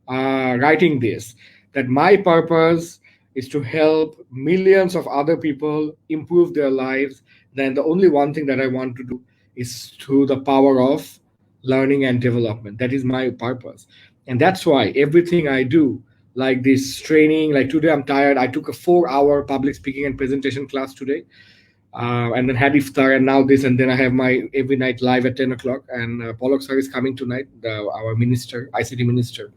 writing this, that my purpose is to help millions of other people improve their lives. Then the only one thing that I want to do is through the power of learning and development. That is my purpose. And that's why everything I do, like this training, like today I'm tired, I took a 4 hour public speaking and presentation class today, and then had iftar, and now this, and then I have my every night live at 10 o'clock. And Pollock sir is coming tonight, our minister, ICT minister.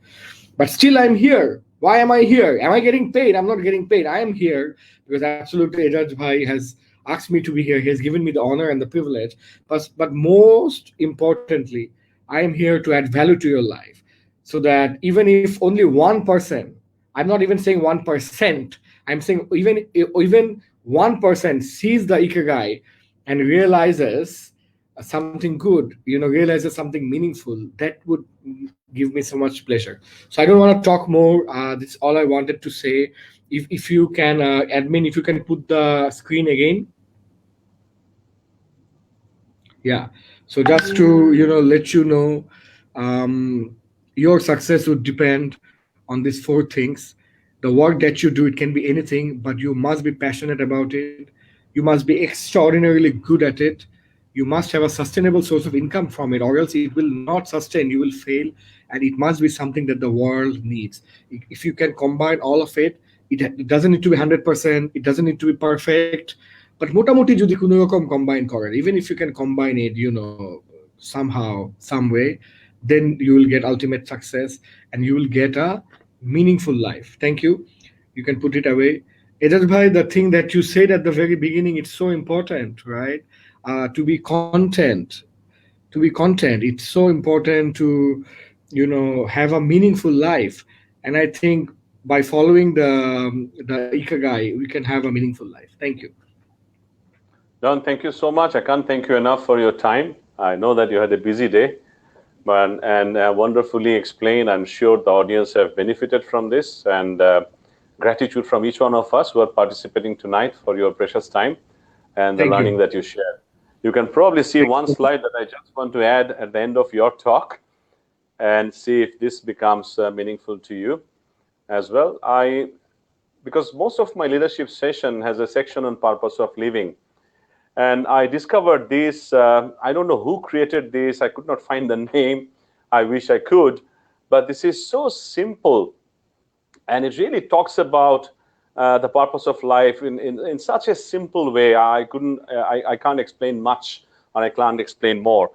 But still, I'm here. Why am I here? Am I getting paid? I'm not getting paid. I am here because absolutely Ejaz Bhai has asked me to be here. He has given me the honor and the privilege. But most importantly, I am here to add value to your life, so that even if only 1%, I'm not even saying 1%, I'm saying even 1% sees the ikigai and realizes something good, realizes something meaningful, that would give me so much pleasure. So I don't want to talk more. This is all I wanted to say. If you can, admin, if you can put the screen again. Yeah. So just to let you know, um, your success would depend on these four things. The work that you do, it can be anything, but you must be passionate about it. You must be extraordinarily good at it. You must have a sustainable source of income from it, or else it will not sustain. You will fail, and it must be something that the world needs. If you can combine all of it, it doesn't need to be 100%. It doesn't need to be perfect, but মোটামুটি যদি কোনো রকম combine করেন, even if you can combine it, somehow, some way, then you will get ultimate success, and you will get a meaningful life. Thank you. You can put it away. Ejaz bhai, the thing that you said at the very beginning, it's so important, right? To be content. To be content. It's so important to, have a meaningful life. And I think by following the ikigai, we can have a meaningful life. Thank you. Don, thank you so much. I can't thank you enough for your time. I know that you had a busy day, but and wonderfully explained. I'm sure the audience have benefited from this, and gratitude from each one of us who are participating tonight for your precious time and the Thank learning you. that you shared. You can probably see one slide that I just want to add at the end of your talk and see if this becomes meaningful to you as well. Because most of my leadership session has a section on purpose of living. And I discovered this, I don't know who created this, I could not find the name, I wish I could, but this is so simple. And it really talks about the purpose of life in such a simple way. I can't explain much, and I can't explain more.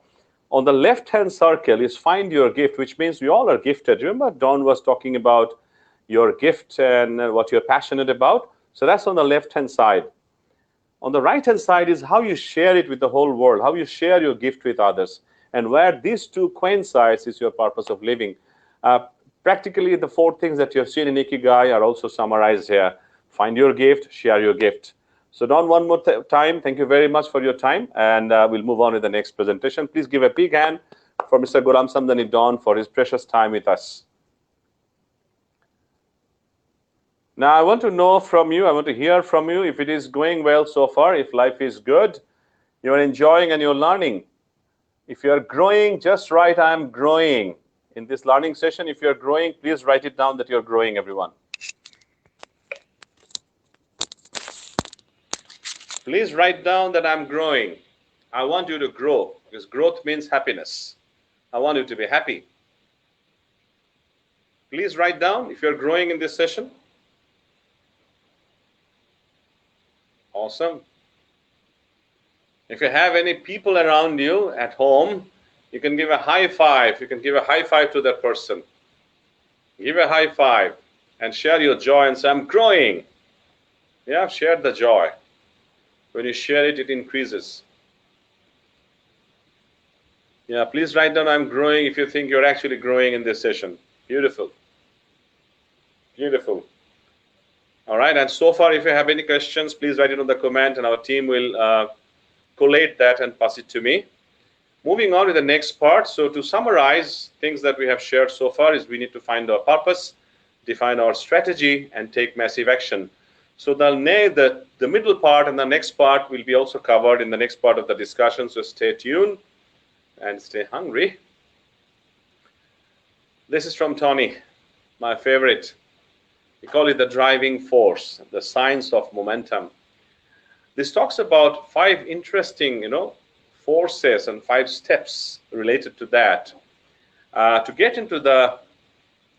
On the left-hand circle is find your gift, which means we all are gifted. Remember Don was talking about your gift and what you're passionate about? So that's on the left-hand side. On the right-hand side is how you share it with the whole world, how you share your gift with others. And where these two coincides is your purpose of living. Practically, the four things that you have seen in Ikigai are also summarized here. Find your gift, share your gift. So Don, one more time, thank you very much for your time. And we'll move on to the next presentation. Please give a big hand for Mr. Gulam Samdani Don for his precious time with us. Now, I want to know from you, I want to hear from you if it is going well so far, if life is good, you're enjoying and you're learning. If you're growing, just write, I'm growing. In this learning session, if you're growing, please write it down that you're growing, everyone. Please write down that I'm growing. I want you to grow, because growth means happiness. I want you to be happy. Please write down if you're growing in this session. Awesome. If you have any people around you at home, you can give a high five. You can give a high five to that person. Give a high five and share your joy and say, I'm growing. Yeah, share the joy. When you share it, it increases. Yeah, please write down, I'm growing, if you think you're actually growing in this session. Beautiful. Beautiful. All right, and so far, if you have any questions, please write it on the comment, and our team will collate that and pass it to me. Moving on to the next part. So to summarize things that we have shared so far is we need to find our purpose, define our strategy, and take massive action. So the middle part and the next part will be also covered in the next part of the discussion. So stay tuned and stay hungry. This is from Tony, my favorite. We call it the driving force, the science of momentum. This talks about 5 interesting, forces and 5 steps related to that to get into the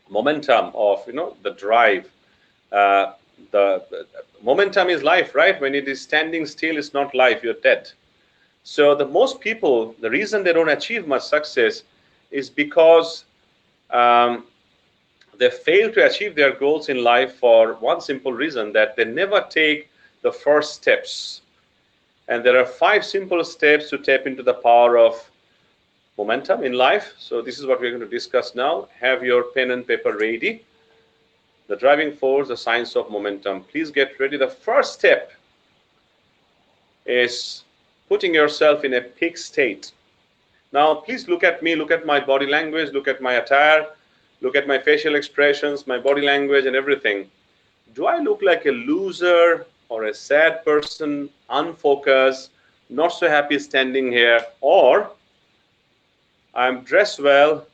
momentum of, the drive. The momentum is life, right? When it is standing still, it's not life, you're dead. So most people, the reason they don't achieve much success is because they fail to achieve their goals in life for one simple reason, that they never take the first steps. And there are 5 simple steps to tap into the power of momentum in life. So this is what we're going to discuss now. Have your pen and paper ready. The driving force, the science of momentum. Please get ready. The first step is putting yourself in a peak state. Now, please look at me, look at my body language, look at my attire, look at my facial expressions, my body language and everything. Do I look like a loser or a sad person, unfocused, not so happy standing here? Or I'm dressed well,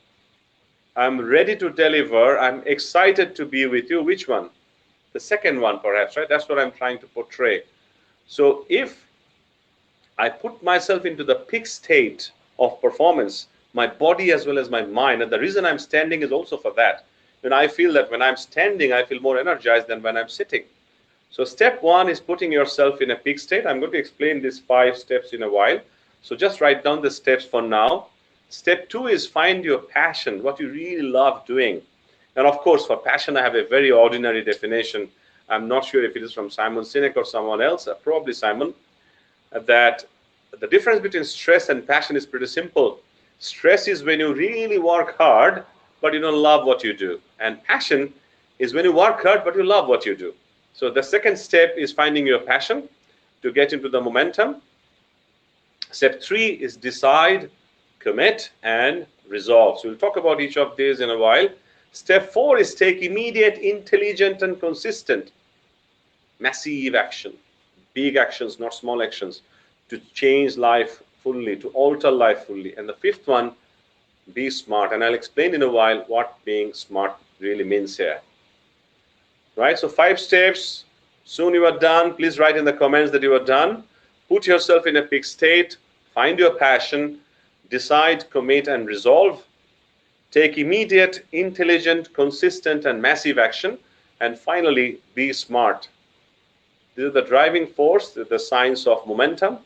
I'm ready to deliver, I'm excited to be with you? Which one? The second one, perhaps, right? That's what I'm trying to portray. So if I put myself into the peak state of performance, my body as well as my mind, and the reason I'm standing is also for that. And I feel that when I'm standing, I feel more energized than when I'm sitting. So step 1 is putting yourself in a peak state. I'm going to explain these 5 steps in a while. So just write down the steps for now. Step 2 is find your passion, what you really love doing. And of course, for passion, I have a very ordinary definition. I'm not sure if it is from Simon Sinek or someone else, probably Simon, that the difference between stress and passion is pretty simple. Stress is when you really work hard, but you don't love what you do. And passion is when you work hard, but you love what you do. So the second step is finding your passion to get into the momentum. Step 3 is decide, commit, and resolve. So we'll talk about each of these in a while. Step 4 is take immediate, intelligent, and consistent, massive action, big actions, not small actions, to change life fully, to alter life fully. And the 5th one, be smart. And I'll explain in a while what being smart really means here. Right? So 5 steps. Soon you are done. Please write in the comments that you are done. Put yourself in a peak state. Find your passion. Decide, commit, and resolve. Take immediate, intelligent, consistent, and massive action. And finally, be smart. This is the driving force, the science of momentum,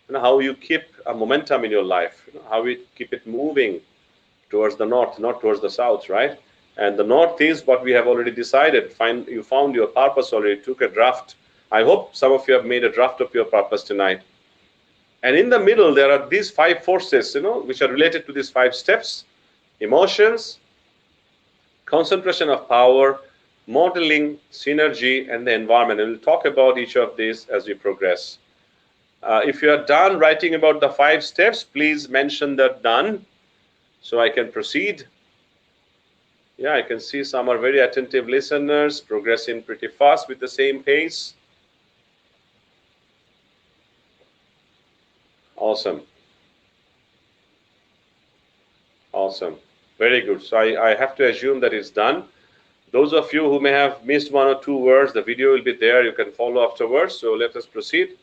and how you keep a momentum in your life, how we keep it moving towards the north, not towards the south, right? And the north is what we have already decided. You found your purpose already, took a draft. I hope some of you have made a draft of your purpose tonight. And in the middle, there are these 5 forces, which are related to these 5 steps: emotions, concentration of power, modeling, synergy, and the environment. And we'll talk about each of these as we progress. If you are done writing about the 5 steps, please mention that done so I can proceed. Yeah, I can see some are very attentive listeners, progressing pretty fast with the same pace. Awesome. Awesome. Very good. So I have to assume that it's done. Those of you who may have missed 1 or 2 words, the video will be there. You can follow afterwards. So let us proceed.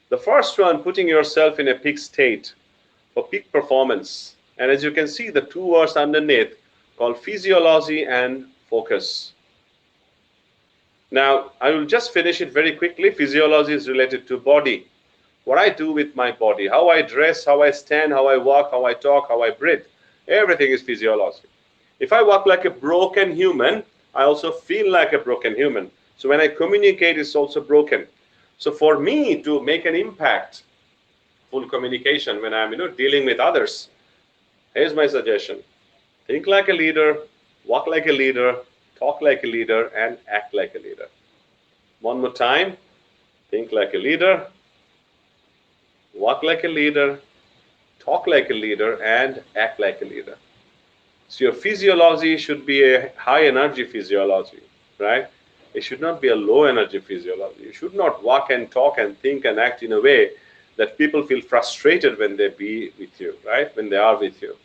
The first one, putting yourself in a peak state for peak performance. And as you can see, the 2 words underneath called physiology and focus. Now, I will just finish it very quickly. Physiology is related to body. What I do with my body, how I dress, how I stand, how I walk, how I talk, how I breathe. Everything is physiology. If I walk like a broken human, I also feel like a broken human. So when I communicate, it's also broken. So for me to make an impact, full communication, when I'm dealing with others, here's my suggestion. Think like a leader, walk like a leader, talk like a leader, and act like a leader. One more time. Think like a leader, walk like a leader, talk like a leader, and act like a leader. So your physiology should be a high energy physiology, right? It should not be a low energy physiology. You should not walk and talk and think and act in a way that people feel frustrated when they be with you, right? When they are with you.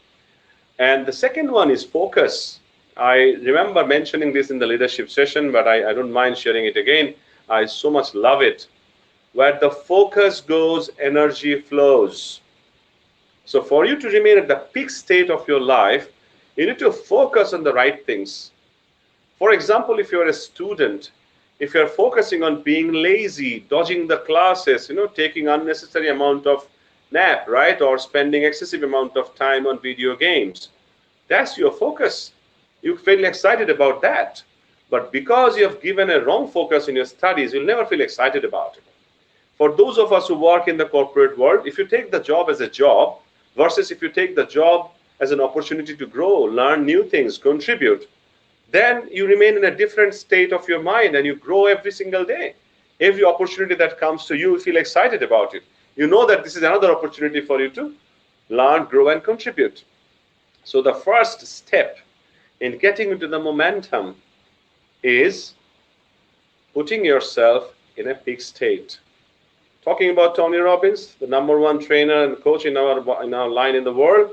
And the second one is focus. I remember mentioning this in the leadership session, but I don't mind sharing it again. I so much love it. Where the focus goes, energy flows. So for you to remain at the peak state of your life, you need to focus on the right things. For example, if you're a student, if you're focusing on being lazy, dodging the classes, taking unnecessary amount of nap, right? Or spending excessive amount of time on video games, that's your focus. You feel excited about that. But because you have given a wrong focus in your studies, you'll never feel excited about it. For those of us who work in the corporate world, if you take the job as a job versus if you take the job as an opportunity to grow, learn new things, contribute, then you remain in a different state of your mind and you grow every single day. Every opportunity that comes to you, you feel excited about it. You know that this is another opportunity for you to learn, grow, and contribute. So the first step in getting into the momentum is putting yourself in a peak state. Talking about Tony Robbins, the #1 trainer and coach in our line in the world,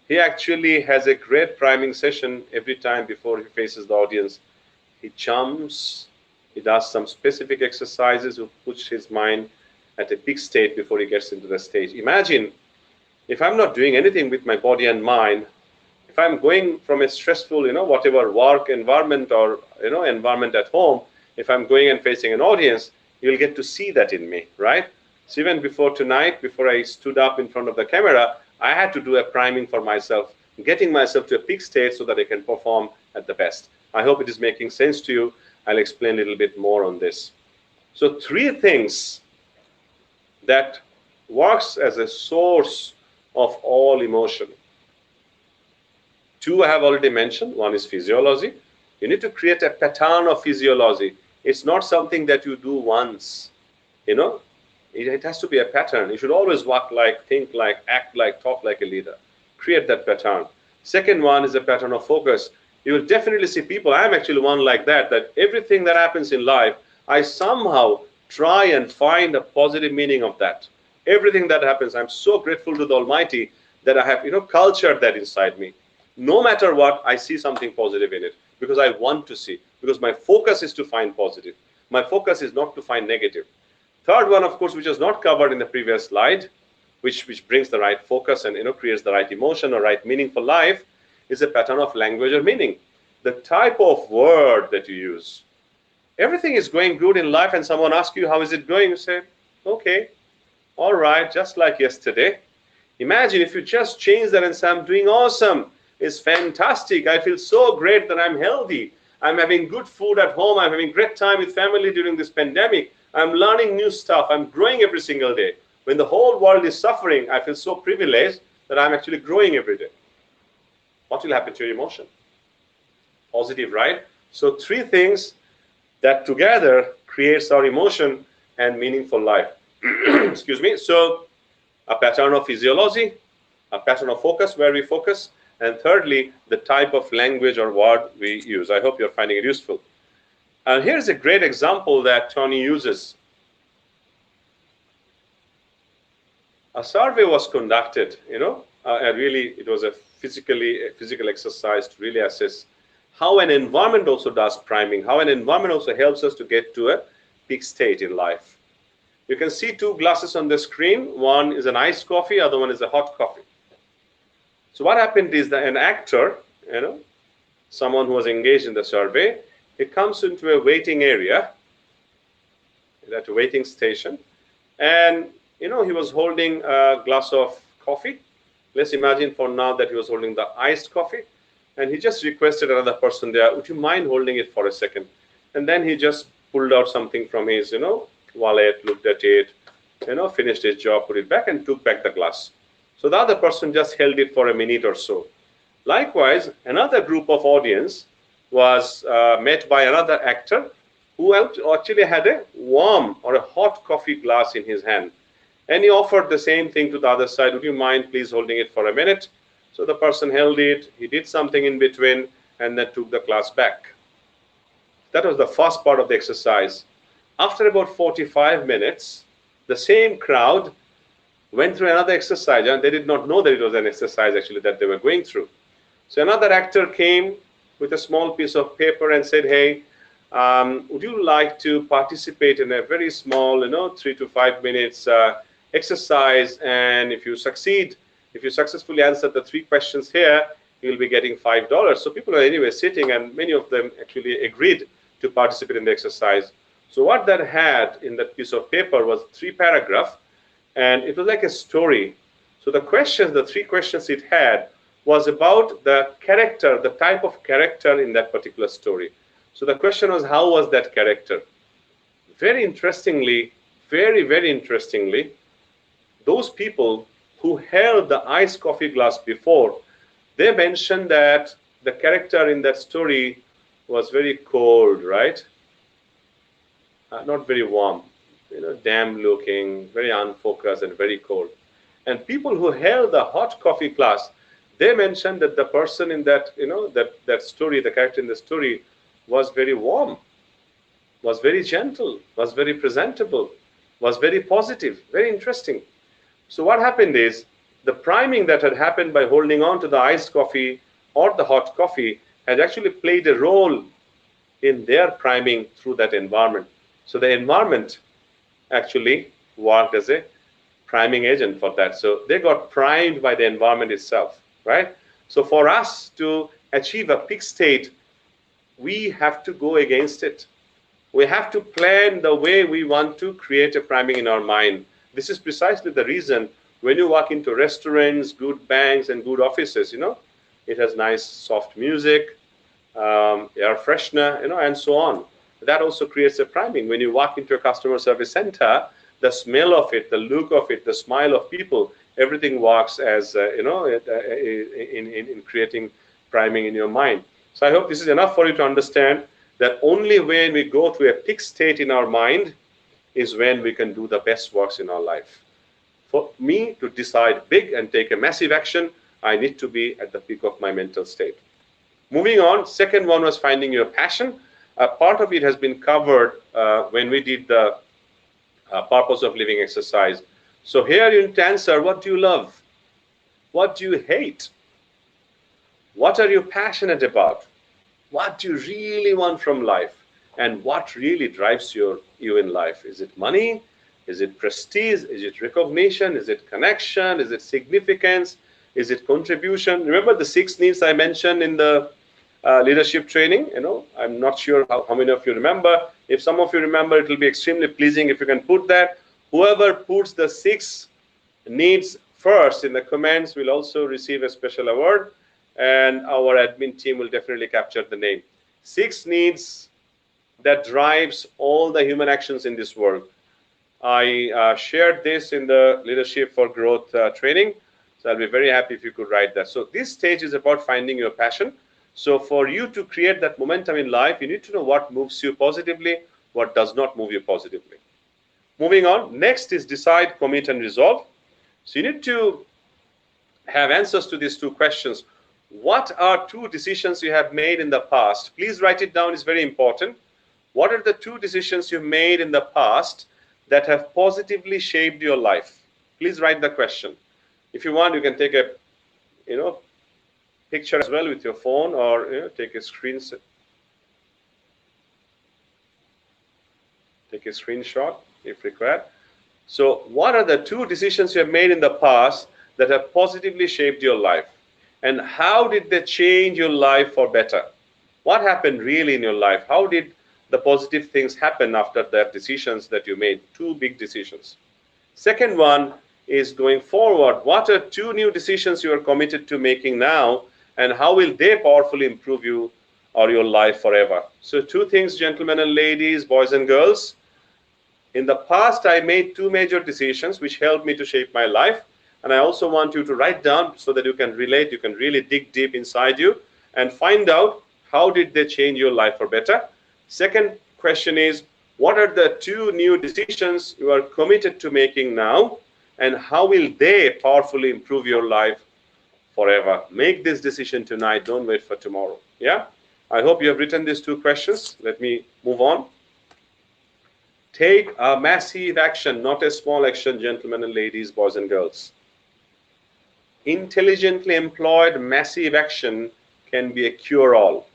he actually has a great priming session every time before he faces the audience. He jumps, he does some specific exercises to push his mind at a peak state before he gets into the stage. Imagine if I'm not doing anything with my body and mind, if I'm going from a stressful, whatever work environment or, environment at home, if I'm going and facing an audience, you'll get to see that in me, right? So even before tonight, before I stood up in front of the camera, I had to do a priming for myself, getting myself to a peak state so that I can perform at the best. I hope it is making sense to you. I'll explain a little bit more on this. So 3 things that works as a source of all emotion. 2 I have already mentioned. 1 is physiology. You need to create a pattern of physiology. It's not something that you do once, It has to be a pattern. You should always walk like, think like, act like, talk like a leader. Create that pattern. Second one is a pattern of focus. You will definitely see people, I'm actually one like that everything that happens in life, I somehow try and find a positive meaning of that. Everything that happens, I'm so grateful to the Almighty that I have, cultured that inside me. No matter what, I see something positive in it because I want to see, because my focus is to find positive. My focus is not to find negative. Third one, of course, which was not covered in the previous slide, which brings the right focus and creates the right emotion or right meaning for life, is a pattern of language or meaning. The type of word that you use. Everything is going good in life and someone asks you, how is it going? You say, okay, all right, just like yesterday. Imagine if you just change that and say, I'm doing awesome. It's fantastic. I feel so great that I'm healthy. I'm having good food at home. I'm having great time with family during this pandemic. I'm learning new stuff. I'm growing every single day. When the whole world is suffering, I feel so privileged that I'm actually growing every day. What will happen to your emotion? Positive, right? So 3 things that together creates our emotion and meaningful life. Excuse me. So a pattern of physiology, a pattern of focus where we focus, and thirdly, the type of language or word we use. I hope you're finding it useful. And here's a great example that Tony uses. A survey was conducted, and really it was a physical exercise to really assess how an environment also does priming, how an environment also helps us to get to a peak state in life. You can see 2 glasses on the screen. One is an iced coffee, other one is a hot coffee. So what happened is that an actor, someone who was engaged in the survey, he comes into a waiting area, at a waiting station, and he was holding a glass of coffee. Let's imagine for now that he was holding the iced coffee, and he just requested another person there, would you mind holding it for a second? And then he just pulled out something from his, wallet, looked at it, finished his job, put it back, and took back the glass. So the other person just held it for a minute or so. Likewise, another group of audience was met by another actor who actually had a warm or a hot coffee glass in his hand. And he offered the same thing to the other side. Would you mind please holding it for a minute? So the person held it, he did something in between, and then took the class back. That was the first part of the exercise. After about 45 minutes, the same crowd went through another exercise, and they did not know that it was an exercise actually that they were going through. So another actor came with a small piece of paper and said, hey, would you like to participate in a very small, 3 to 5 minutes exercise? And if you succeed, if you successfully answer the 3 questions here, you'll be getting $5. So people are anyway sitting, and many of them actually agreed to participate in the exercise. So what that had in that piece of paper was 3 paragraphs, and it was like a story. So the questions, the 3 questions it had was about the character, the type of character in that particular story. So the question was, how was that character? Very interestingly, very, very interestingly, those people who held the iced coffee glass before, they mentioned that the character in that story was very cold, right? Not very warm, damp looking, very unfocused and very cold. And people who held the hot coffee glass, they mentioned that the person in that, that story, the character in the story was very warm, was very gentle, was very presentable, was very positive, very interesting. So what happened is, the priming that had happened by holding on to the iced coffee or the hot coffee had actually played a role in their priming through that environment. So the environment actually worked as a priming agent for that. So they got primed by the environment itself, right? So for us to achieve a peak state, we have to go against it. We have to plan the way we want to create a priming in our mind. This is precisely the reason when you walk into restaurants, good banks, and good offices, it has nice soft music, air freshener, and so on. That also creates a priming. When you walk into a customer service center, the smell of it, the look of it, the smile of people, everything works as, in creating priming in your mind. So I hope this is enough for you to understand that only when we go through a peak state in our mind is when we can do the best works in our life. For me to decide big and take a massive action, I need to be at the peak of my mental state. Moving on, second one was finding your passion. Part of it has been covered when we did the purpose of living exercise. So here you need to answer, what do you love? What do you hate? What are you passionate about? What do you really want from life? And what really drives you in life? Is it money? Is it prestige? Is it recognition? Is it connection? Is it significance? Is it contribution? Remember the 6 needs I mentioned in the leadership training? I'm not sure how many of you remember. If some of you remember, it will be extremely pleasing if you can put that. Whoever puts the 6 needs first in the comments will also receive a special award, and our admin team will definitely capture the name. 6 needs that drives all the human actions in this world. I shared this in the Leadership for Growth training, so I'll be very happy if you could write that. So this stage is about finding your passion. So for you to create that momentum in life, you need to know what moves you positively, what does not move you positively. Moving on, next is decide, commit, and resolve. So you need to have answers to these 2 questions. What are 2 decisions you have made in the past? Please write it down, it's very important. What are the 2 decisions you made in the past that have positively shaped your life? Please write the question. If you want, you can take a picture as well with your phone, or take a screenshot if required. So what are the 2 decisions you have made in the past that have positively shaped your life? And how did they change your life for better? What happened really in your life? How did the positive things happen after the decisions that you made? 2 big decisions. Second one is going forward. What are 2 new decisions you are committed to making now, and how will they powerfully improve you or your life forever? So 2 things, gentlemen and ladies, boys and girls. In the past, I made 2 major decisions which helped me to shape my life. And I also want you to write down so that you can relate, you can really dig deep inside you and find out how did they change your life for better. Second question is, what are the 2 new decisions you are committed to making now, and how will they powerfully improve your life forever? Make this decision tonight. Don't wait for tomorrow. Yeah? I hope you have written these 2 questions. Let me move on. Take a massive action, not a small action, gentlemen and ladies, boys and girls. Intelligently employed massive action can be a cure-all,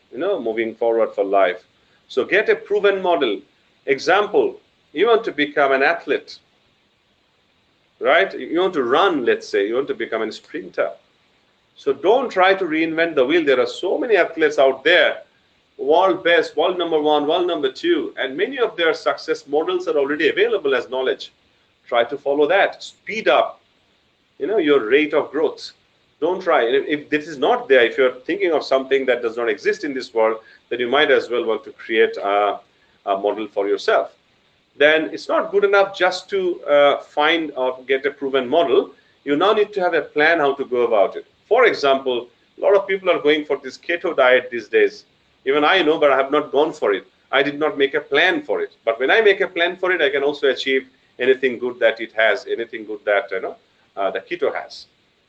moving forward for life. So get a proven model. Example, you want to become an athlete, right? You want to run, let's say. You want to become a sprinter. So don't try to reinvent the wheel. There are so many athletes out there, world best, world number 1, world number 2, and many of their success models are already available as knowledge. Try to follow that. Speed up, your rate of growth. Don't try. If this is not there, if you're thinking of something that does not exist in this world, then you might as well want to create a model for yourself. Then it's not good enough just to find or get a proven model. You now need to have a plan how to go about it. For example, a lot of people are going for this keto diet these days. Even I know, but I have not gone for it. I did not make a plan for it. But when I make a plan for it, I can also achieve anything good that it has, anything good that the keto has.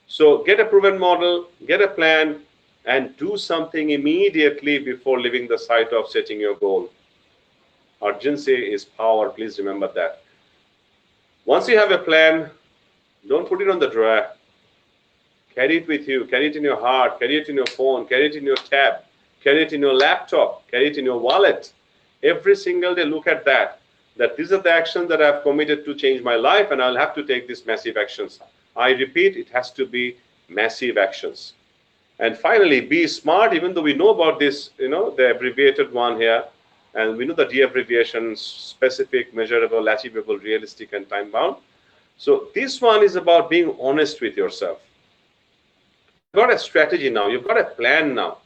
So get a proven model, get a plan, and do something immediately before leaving the site of setting your goal. Urgency is power. Please remember that. Once you have a plan, don't put it on the drawer. Carry it with you. Carry it in your heart. Carry it in your phone. Carry it in your tab. Carry it in your laptop. Carry it in your wallet. Every single day, look at that. That these are the actions that I've committed to change my life, and I'll have to take these massive actions. I repeat, it has to be massive actions. And finally, be smart. Even though we know about this, the abbreviated one here, and we know the D abbreviations: specific, measurable, achievable, realistic, and time-bound. So this one is about being honest with yourself. You've got a strategy now. You've got a plan now,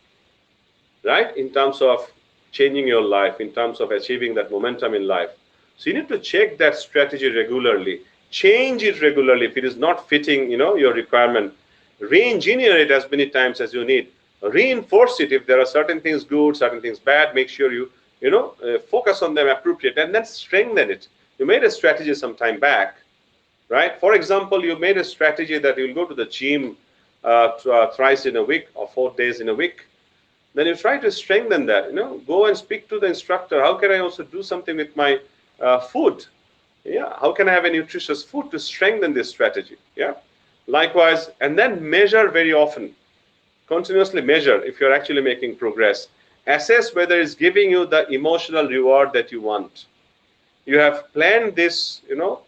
right? In terms of changing your life, in terms of achieving that momentum in life. So you need to check that strategy regularly. Change it regularly if it is not fitting, your requirement. Re-engineer it as many times as you need. Reinforce it if there are certain things good, certain things bad. Make sure you, focus on them appropriate, and then strengthen it. You made a strategy some time back, right? For example, you made a strategy that you'll go to the gym thrice in a week or 4 days in a week. Then you try to strengthen that. Go and speak to the instructor. How can I also do something with my food? Yeah, how can I have a nutritious food to strengthen this strategy? Yeah, likewise, and then measure very often. Continuously measure if you're actually making progress. Assess whether it's giving you the emotional reward that you want. You have planned this,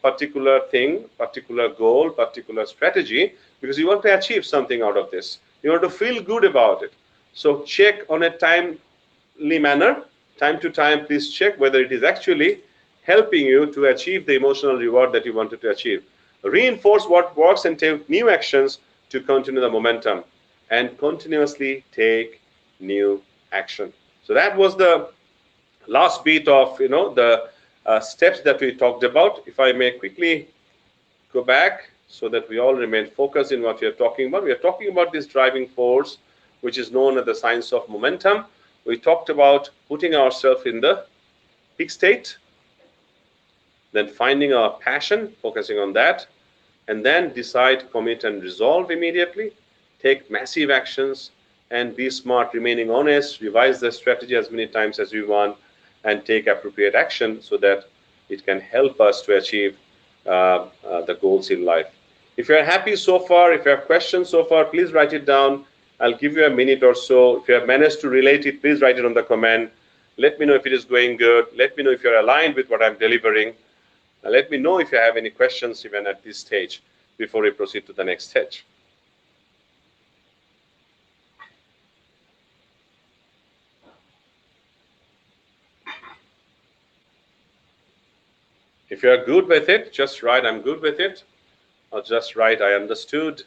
particular thing, particular goal, particular strategy, because you want to achieve something out of this. You want to feel good about it. So check on a timely manner, time to time, please check whether it is actually helping you to achieve the emotional reward that you wanted to achieve. Reinforce what works and take new actions to continue the momentum, and continuously take new action. So that was the last bit of the steps that we talked about. If I may quickly go back so that we all remain focused in what we are talking about. We are talking about this driving force, which is known as the science of momentum. We talked about putting ourselves in the peak state, then finding our passion, focusing on that, and then decide, commit, and resolve immediately. Take massive actions and be smart, remaining honest, revise the strategy as many times as we want, and take appropriate action so that it can help us to achieve the goals in life. If you're happy so far, if you have questions so far, please write it down. I'll give you a minute or so. If you have managed to relate it, please write it on the comment. Let me know if it is going good. Let me know if you're aligned with what I'm delivering. Let me know if you have any questions even at this stage before we proceed to the next stage. If you are good with it, just write I'm good with it, or just write I understood.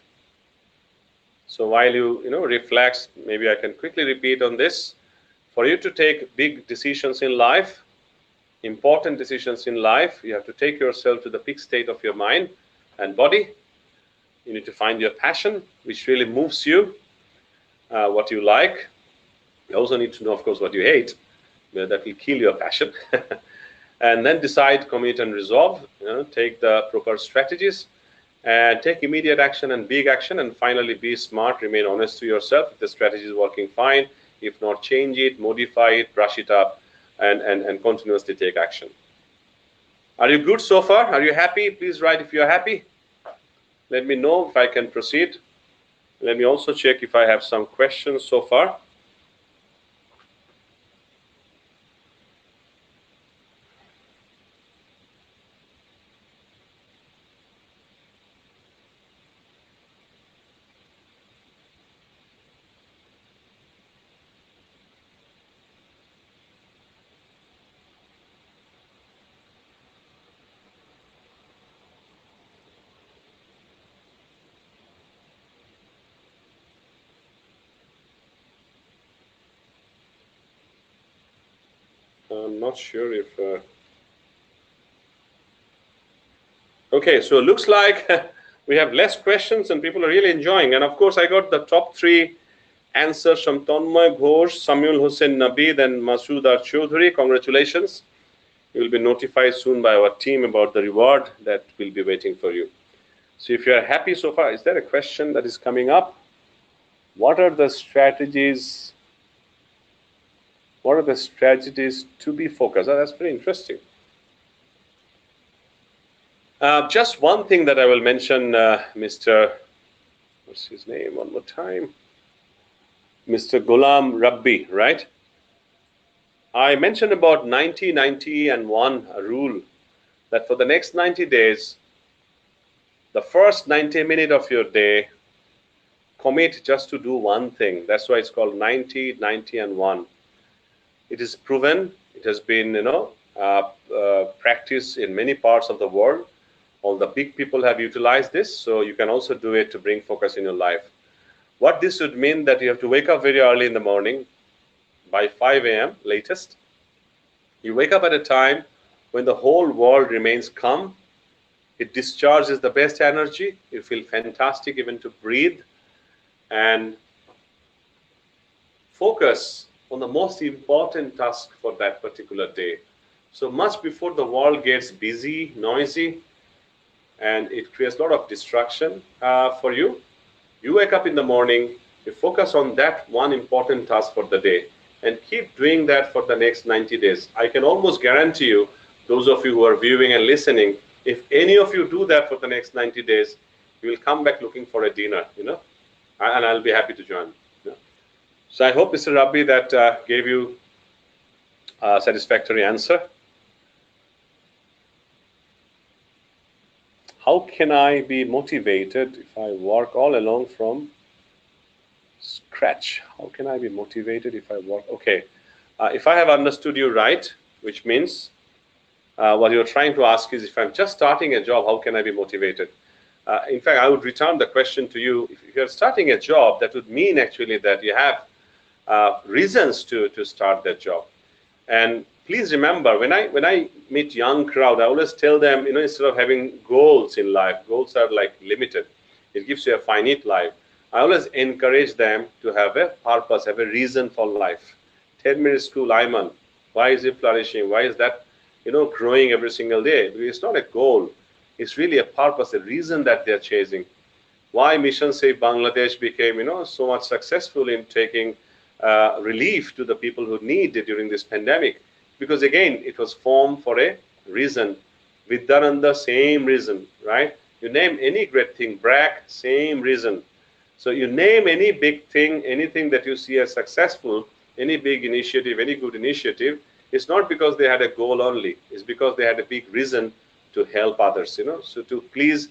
So while you reflect, maybe I can quickly repeat on this. For you to take big decisions in life, important decisions in life, you have to take yourself to the peak state of your mind and body. You need to find your passion, which really moves you, what you like. You also need to know, of course, what you hate. That will kill your passion. And then decide, commit, and resolve. Take the proper strategies, and take immediate action and big action. And finally, be smart, remain honest to yourself. If the strategy is working fine, if not, change it, modify it, brush it up, and continuously take action. Are you good so far? Are you happy? Please write if you're happy. Let me know if I can proceed. Let me also check if I have some questions so far. I'm not sure if... Okay, so it looks like we have less questions and people are really enjoying. And of course, I got the top 3 answers from Tanmay Ghosh, Samuel Hussain Nabid, and Masood Chaudhary. Congratulations. You will be notified soon by our team about the reward that will be waiting for you. So if you are happy so far, is there a question that is coming up? What are the strategies? What are the strategies to be focused? Oh, that's very interesting. Just one thing that I will mention, Mr. What's his name? One more time. Mr. Ghulam Rabbi, right? I mentioned about 90, 90, and 1 rule, that for the next 90 days, the first 90 minutes of your day, commit just to do one thing. That's why it's called 90, 90, and 1. It is proven. It has been, practiced in many parts of the world. All the big people have utilized this, so you can also do it to bring focus in your life. What this would mean that you have to wake up very early in the morning, by 5 a.m. latest. You wake up at a time when the whole world remains calm. It discharges the best energy. You feel fantastic even to breathe. And focus on the most important task for that particular day. So much before the world gets busy, noisy, and it creates a lot of distraction for you. You wake up in the morning, you focus on that one important task for the day, and keep doing that for the next 90 days. I can almost guarantee you, those of you who are viewing and listening, if any of you do that for the next 90 days, you will come back looking for a dinner, and I'll be happy to join. So I hope, Mr. Rabbi, that gave you a satisfactory answer. How can I be motivated if I work all along from scratch? How can I be motivated if I work? Okay, if I have understood you right, which means what you're trying to ask is, if I'm just starting a job, how can I be motivated? In fact, I would return the question to you. If you're starting a job, that would mean actually that you have reasons to start that job. And please remember, when I meet young crowd, I always tell them, instead of having goals in life, goals are like limited. It gives you a finite life. I always encourage them to have a purpose, have a reason for life. 10-minute school, Ayman, why is it flourishing? Why is that, growing every single day? Because it's not a goal. It's really a purpose, a reason that they're chasing. Why Mission Save Bangladesh became, so much successful in taking relief to the people who need it during this pandemic. Because again, it was formed for a reason. Vidyananda, same reason, right? You name any great thing, BRAC, same reason. So you name any big thing, anything that you see as successful, any big initiative, any good initiative, it's not because they had a goal only. It's because they had a big reason to help others, So to please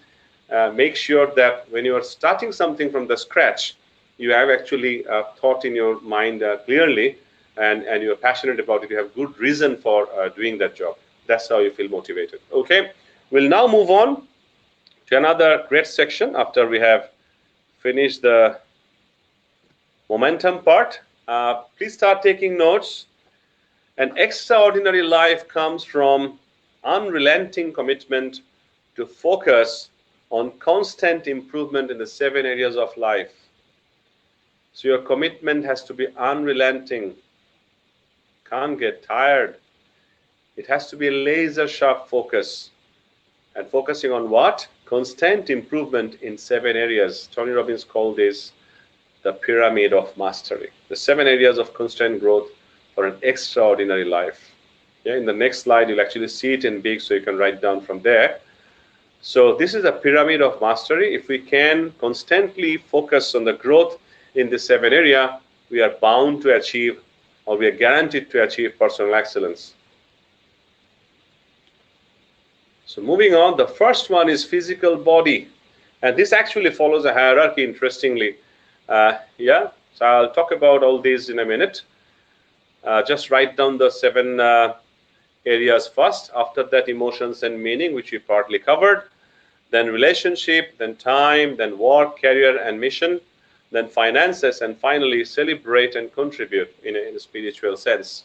make sure that when you are starting something from the scratch, you have actually thought in your mind clearly, and you're passionate about it. You have good reason for doing that job. That's how you feel motivated. Okay, we'll now move on to another great section after we have finished the momentum part. Please start taking notes. An extraordinary life comes from unrelenting commitment to focus on constant improvement in the 7 areas of life. So your commitment has to be unrelenting. Can't get tired. It has to be a laser sharp focus. And focusing on what? constant improvement in 7 areas. Tony Robbins called this the pyramid of mastery. The 7 areas of constant growth for an extraordinary life. Yeah, in the next slide, you'll actually see it in big, so you can write down from there. So this is a pyramid of mastery. If we can constantly focus on the growth in the 7 area, we are bound to achieve, or we are guaranteed to achieve, personal excellence. So moving on, the first one is physical body. And this actually follows a hierarchy, interestingly. Yeah, so I'll talk about all these in a minute. Just write down the 7 areas first. After that, emotions and meaning, which we partly covered. Then relationship, then time, then work, career, and mission. Then finances, and finally, celebrate and contribute in a spiritual sense.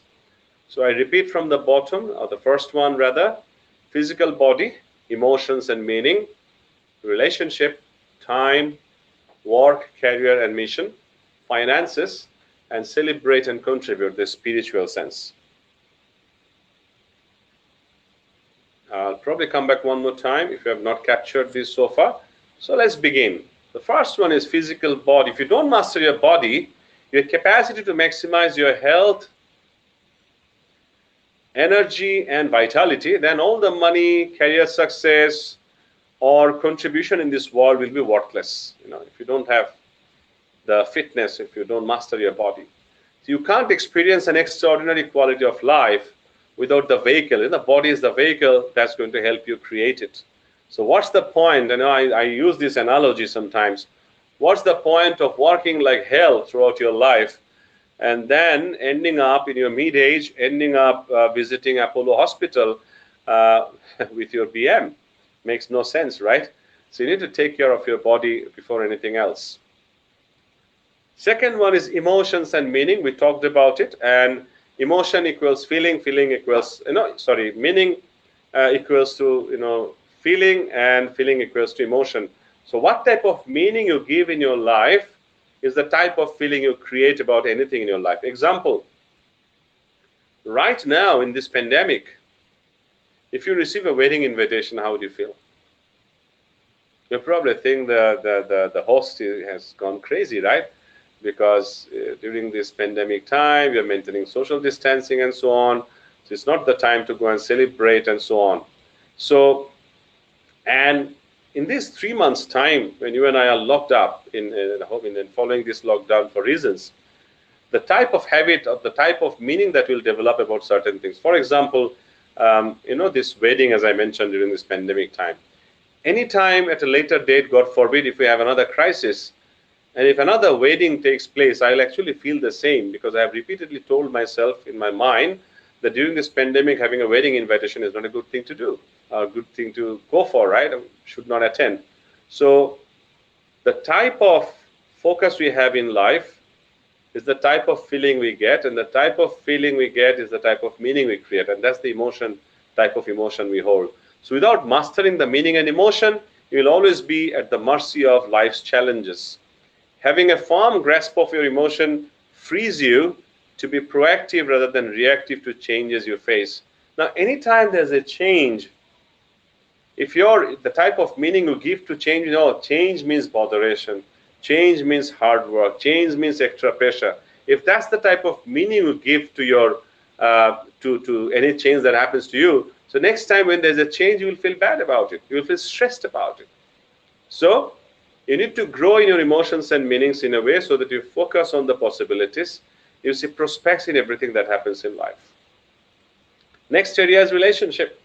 So I repeat from the bottom, or the first one rather: physical body, emotions and meaning, relationship, time, work, career, and mission, finances, and celebrate and contribute, the spiritual sense. I'll probably come back one more time if you have not captured this so far. So let's begin. The first one is physical body. If you don't master your body, your capacity to maximize your health, energy, and vitality, then all the money, career success, or contribution in this world will be worthless. If you don't have the fitness, if you don't master your body. So you can't experience an extraordinary quality of life without the vehicle. The body is the vehicle that's going to help you create it. So what's the point? I use this analogy sometimes. What's the point of working like hell throughout your life and then ending up in your mid-age, ending up visiting Apollo Hospital with your BM? Makes no sense, right? So you need to take care of your body before anything else. Second one is emotions and meaning. We talked about it. And emotion equals feeling. Feeling equals, meaning equals to, feeling, and feeling equals to emotion. So what type of meaning you give in your life is the type of feeling you create about anything in your life. Example, right now in this pandemic, if you receive a wedding invitation, how would you feel? You probably think the host has gone crazy, right? Because during this pandemic time, you're maintaining social distancing and so on. So it's not the time to go and celebrate and so on. So, and in these 3 months' time, when you and I are locked up in home and following this lockdown for reasons, the type of habit or the type of meaning that we'll develop about certain things. For example, this wedding, as I mentioned, during this pandemic time. Anytime at a later date, God forbid, if we have another crisis, and if another wedding takes place, I'll actually feel the same, because I have repeatedly told myself in my mind that during this pandemic, having a wedding invitation is not a good thing to do, a good thing to go for, right? I should not attend. So the type of focus we have in life is the type of feeling we get, and the type of feeling we get is the type of meaning we create, and that's the type of emotion we hold. So without mastering the meaning and emotion, you will always be at the mercy of life's challenges. Having a firm grasp of your emotion frees you to be proactive rather than reactive to changes you face. Now, anytime there's a change, if you're the type of meaning you give to change, change means botheration, change means hard work, change means extra pressure. If that's the type of meaning you give to your to any change that happens to you, so next time when there's a change, you will feel bad about it. You will feel stressed about it. So you need to grow in your emotions and meanings in a way so that you focus on the possibilities. You see prospects in everything that happens in life. Next area is relationship.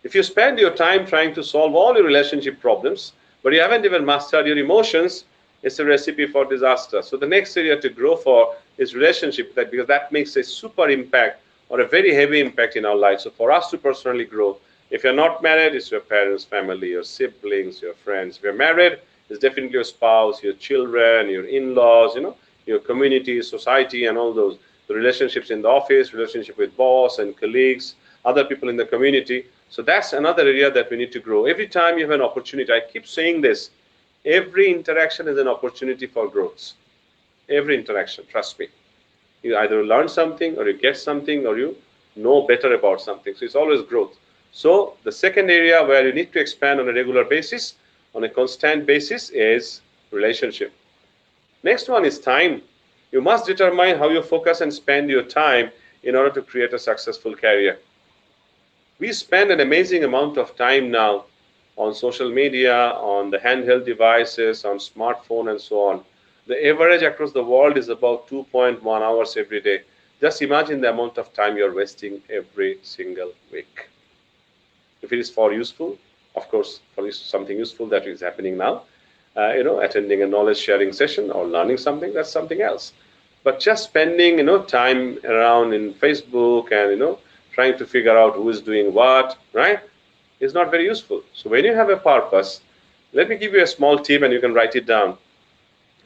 If you spend your time trying to solve all your relationship problems, but you haven't even mastered your emotions, it's a recipe for disaster. So the next area to grow for is relationship, because that makes a super impact or a very heavy impact in our lives. So for us to personally grow, if you're not married, it's your parents, family, your siblings, your friends. If you're married, it's definitely your spouse, your children, your in-laws, your community, society, and all those. The relationships in the office, relationship with boss and colleagues, other people in the community. So that's another area that we need to grow. Every time you have an opportunity, I keep saying this, every interaction is an opportunity for growth. Every interaction, trust me. You either learn something, or you get something, or you know better about something. So it's always growth. So the second area where you need to expand on a regular basis, on a constant basis is relationship. Next one is time. You must determine how you focus and spend your time in order to create a successful career. We spend an amazing amount of time now on social media, on the handheld devices, on smartphone, and so on. The average across the world is about 2.1 hours every day. Just imagine the amount of time you're wasting every single week. If it is for useful, of course, for something useful that is happening now, attending a knowledge sharing session or learning something, that's something else. But just spending, time around in Facebook and, trying to figure out who is doing what, right, is not very useful. So when you have a purpose, let me give you a small tip and you can write it down.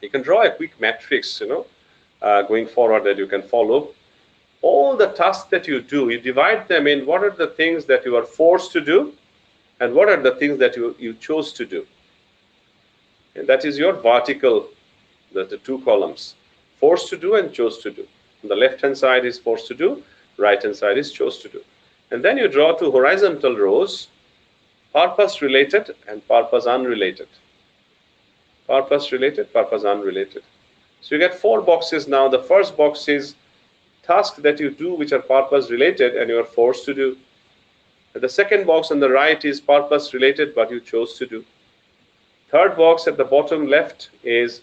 You can draw a quick matrix, going forward that you can follow. All the tasks that you do, you divide them in what are the things that you are forced to do and what are the things that you chose to do. And that is your vertical, the two columns, forced to do and chose to do. On the left-hand side is forced to do, right-hand side is chose to do. And then you draw two horizontal rows, purpose-related and purpose-unrelated. Purpose-related, purpose-unrelated. So you get 4 boxes now. The first box is tasks that you do which are purpose-related and you are forced to do. And the second box on the right is purpose-related but you chose to do. Third box at the bottom left is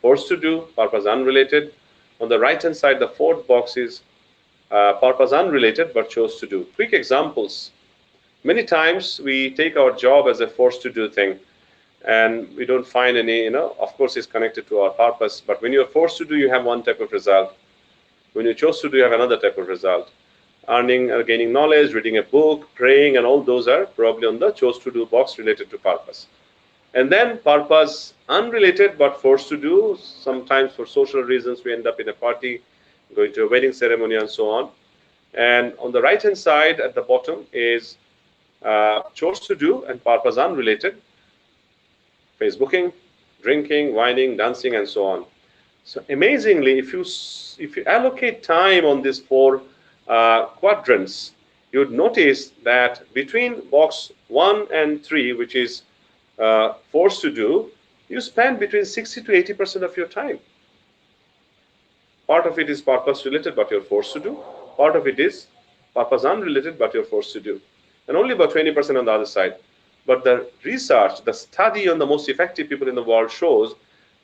forced to do, purpose-unrelated. On the right-hand side, the fourth box is purpose-unrelated but chose to do. Quick examples. Many times we take our job as a forced-to-do thing and we don't find any, of course it's connected to our purpose, but when you're forced to do, you have one type of result. When you chose to do, you have another type of result. Earning or gaining knowledge, reading a book, praying, and all those are probably on the chose to do box related to purpose. And then purpose unrelated but forced to do. Sometimes for social reasons, we end up in a party, going to a wedding ceremony and so on. And on the right-hand side at the bottom is chose to do and purpose unrelated. Facebooking, drinking, whining, dancing, and so on. So amazingly, if you allocate time on these 4 quadrants, you would notice that between box 1 and 3, which is forced to do, you spend between 60 to 80% of your time. Part of it is purpose related, but you're forced to do. Part of it is purpose unrelated, but you're forced to do. And only about 20% on the other side. But the research, the study on the most effective people in the world shows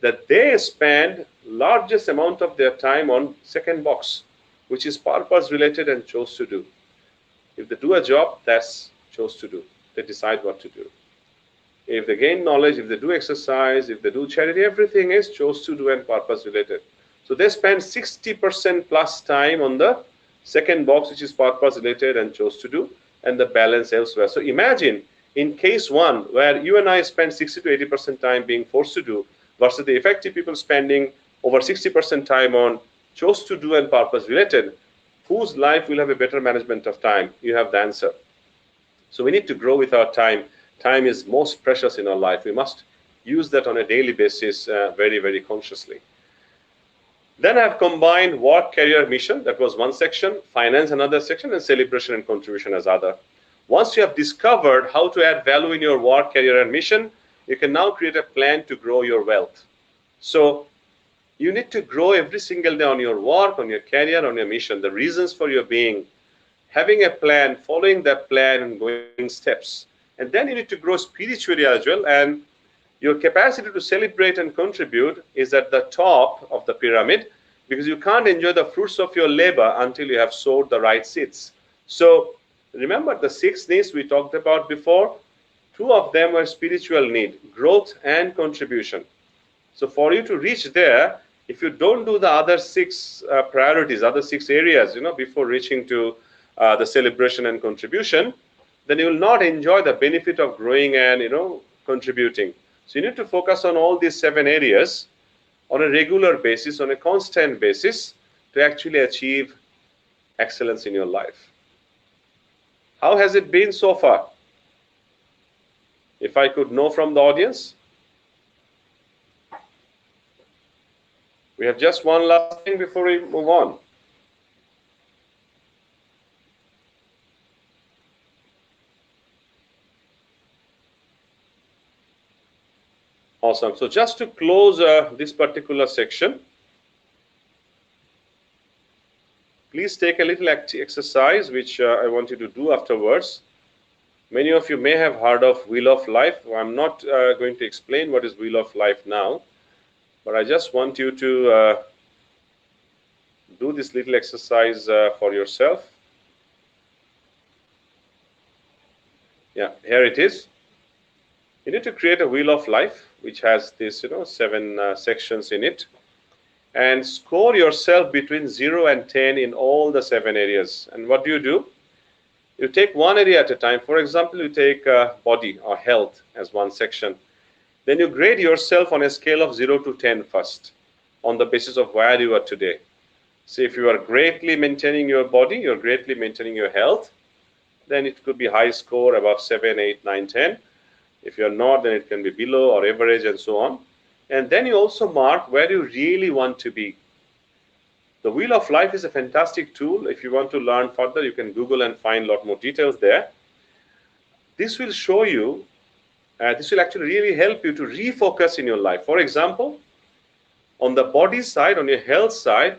that they spend largest amount of their time on second box, which is purpose related and chose to do. If they do a job, that's chose to do. They decide what to do. If they gain knowledge, if they do exercise, if they do charity, everything is chose to do and purpose related. So they spend 60% plus time on the second box, which is purpose related and chose to do, and the balance elsewhere. So imagine in case 1, where you and I spend 60 to 80% time being forced to do, versus the effective people spending over 60% time on chose to do and purpose related, whose life will have a better management of time? You have the answer. So we need to grow with our time. Time is most precious in our life. We must use that on a daily basis very, very consciously. Then I have combined work, career, mission. That was one section, finance another section, and celebration and contribution as other. Once you have discovered how to add value in your work, career, and mission, you can now create a plan to grow your wealth. So you need to grow every single day on your work, on your career, on your mission, the reasons for your being, having a plan, following that plan, and going steps. And then you need to grow spiritually as well. And your capacity to celebrate and contribute is at the top of the pyramid, because you can't enjoy the fruits of your labor until you have sowed the right seeds. So remember the 6 needs we talked about before. 2 of them were spiritual need, growth and contribution. So for you to reach there, if you don't do the other 6 priorities, other 6 areas, before reaching to the celebration and contribution, then you will not enjoy the benefit of growing and contributing. So you need to focus on all these 7 areas on a regular basis, on a constant basis, to actually achieve excellence in your life. How has it been so far? If I could know from the audience. We have just one last thing before we move on. Awesome. So just to close this particular section, please take a little exercise which I want you to do afterwards. Many of you may have heard of Wheel of Life. I'm not going to explain what is Wheel of Life now, but I just want you to do this little exercise for yourself. Yeah, here it is. You need to create a Wheel of Life which has this, 7 sections in it, and score yourself between 0 and 10 in all the 7 areas. And what do? You take one area at a time. For example, you take body or health as one section. Then you grade yourself on a scale of 0 to 10 first, on the basis of where you are today. So if you are greatly maintaining your body, you're greatly maintaining your health, then it could be high score, above 7, 8, 9, 10. If you're not, then it can be below or average and so on. And then you also mark where you really want to be. The Wheel of Life is a fantastic tool. If you want to learn further, you can Google and find a lot more details there. This will show you, this will actually really help you to refocus in your life. For example, on the body side, on your health side,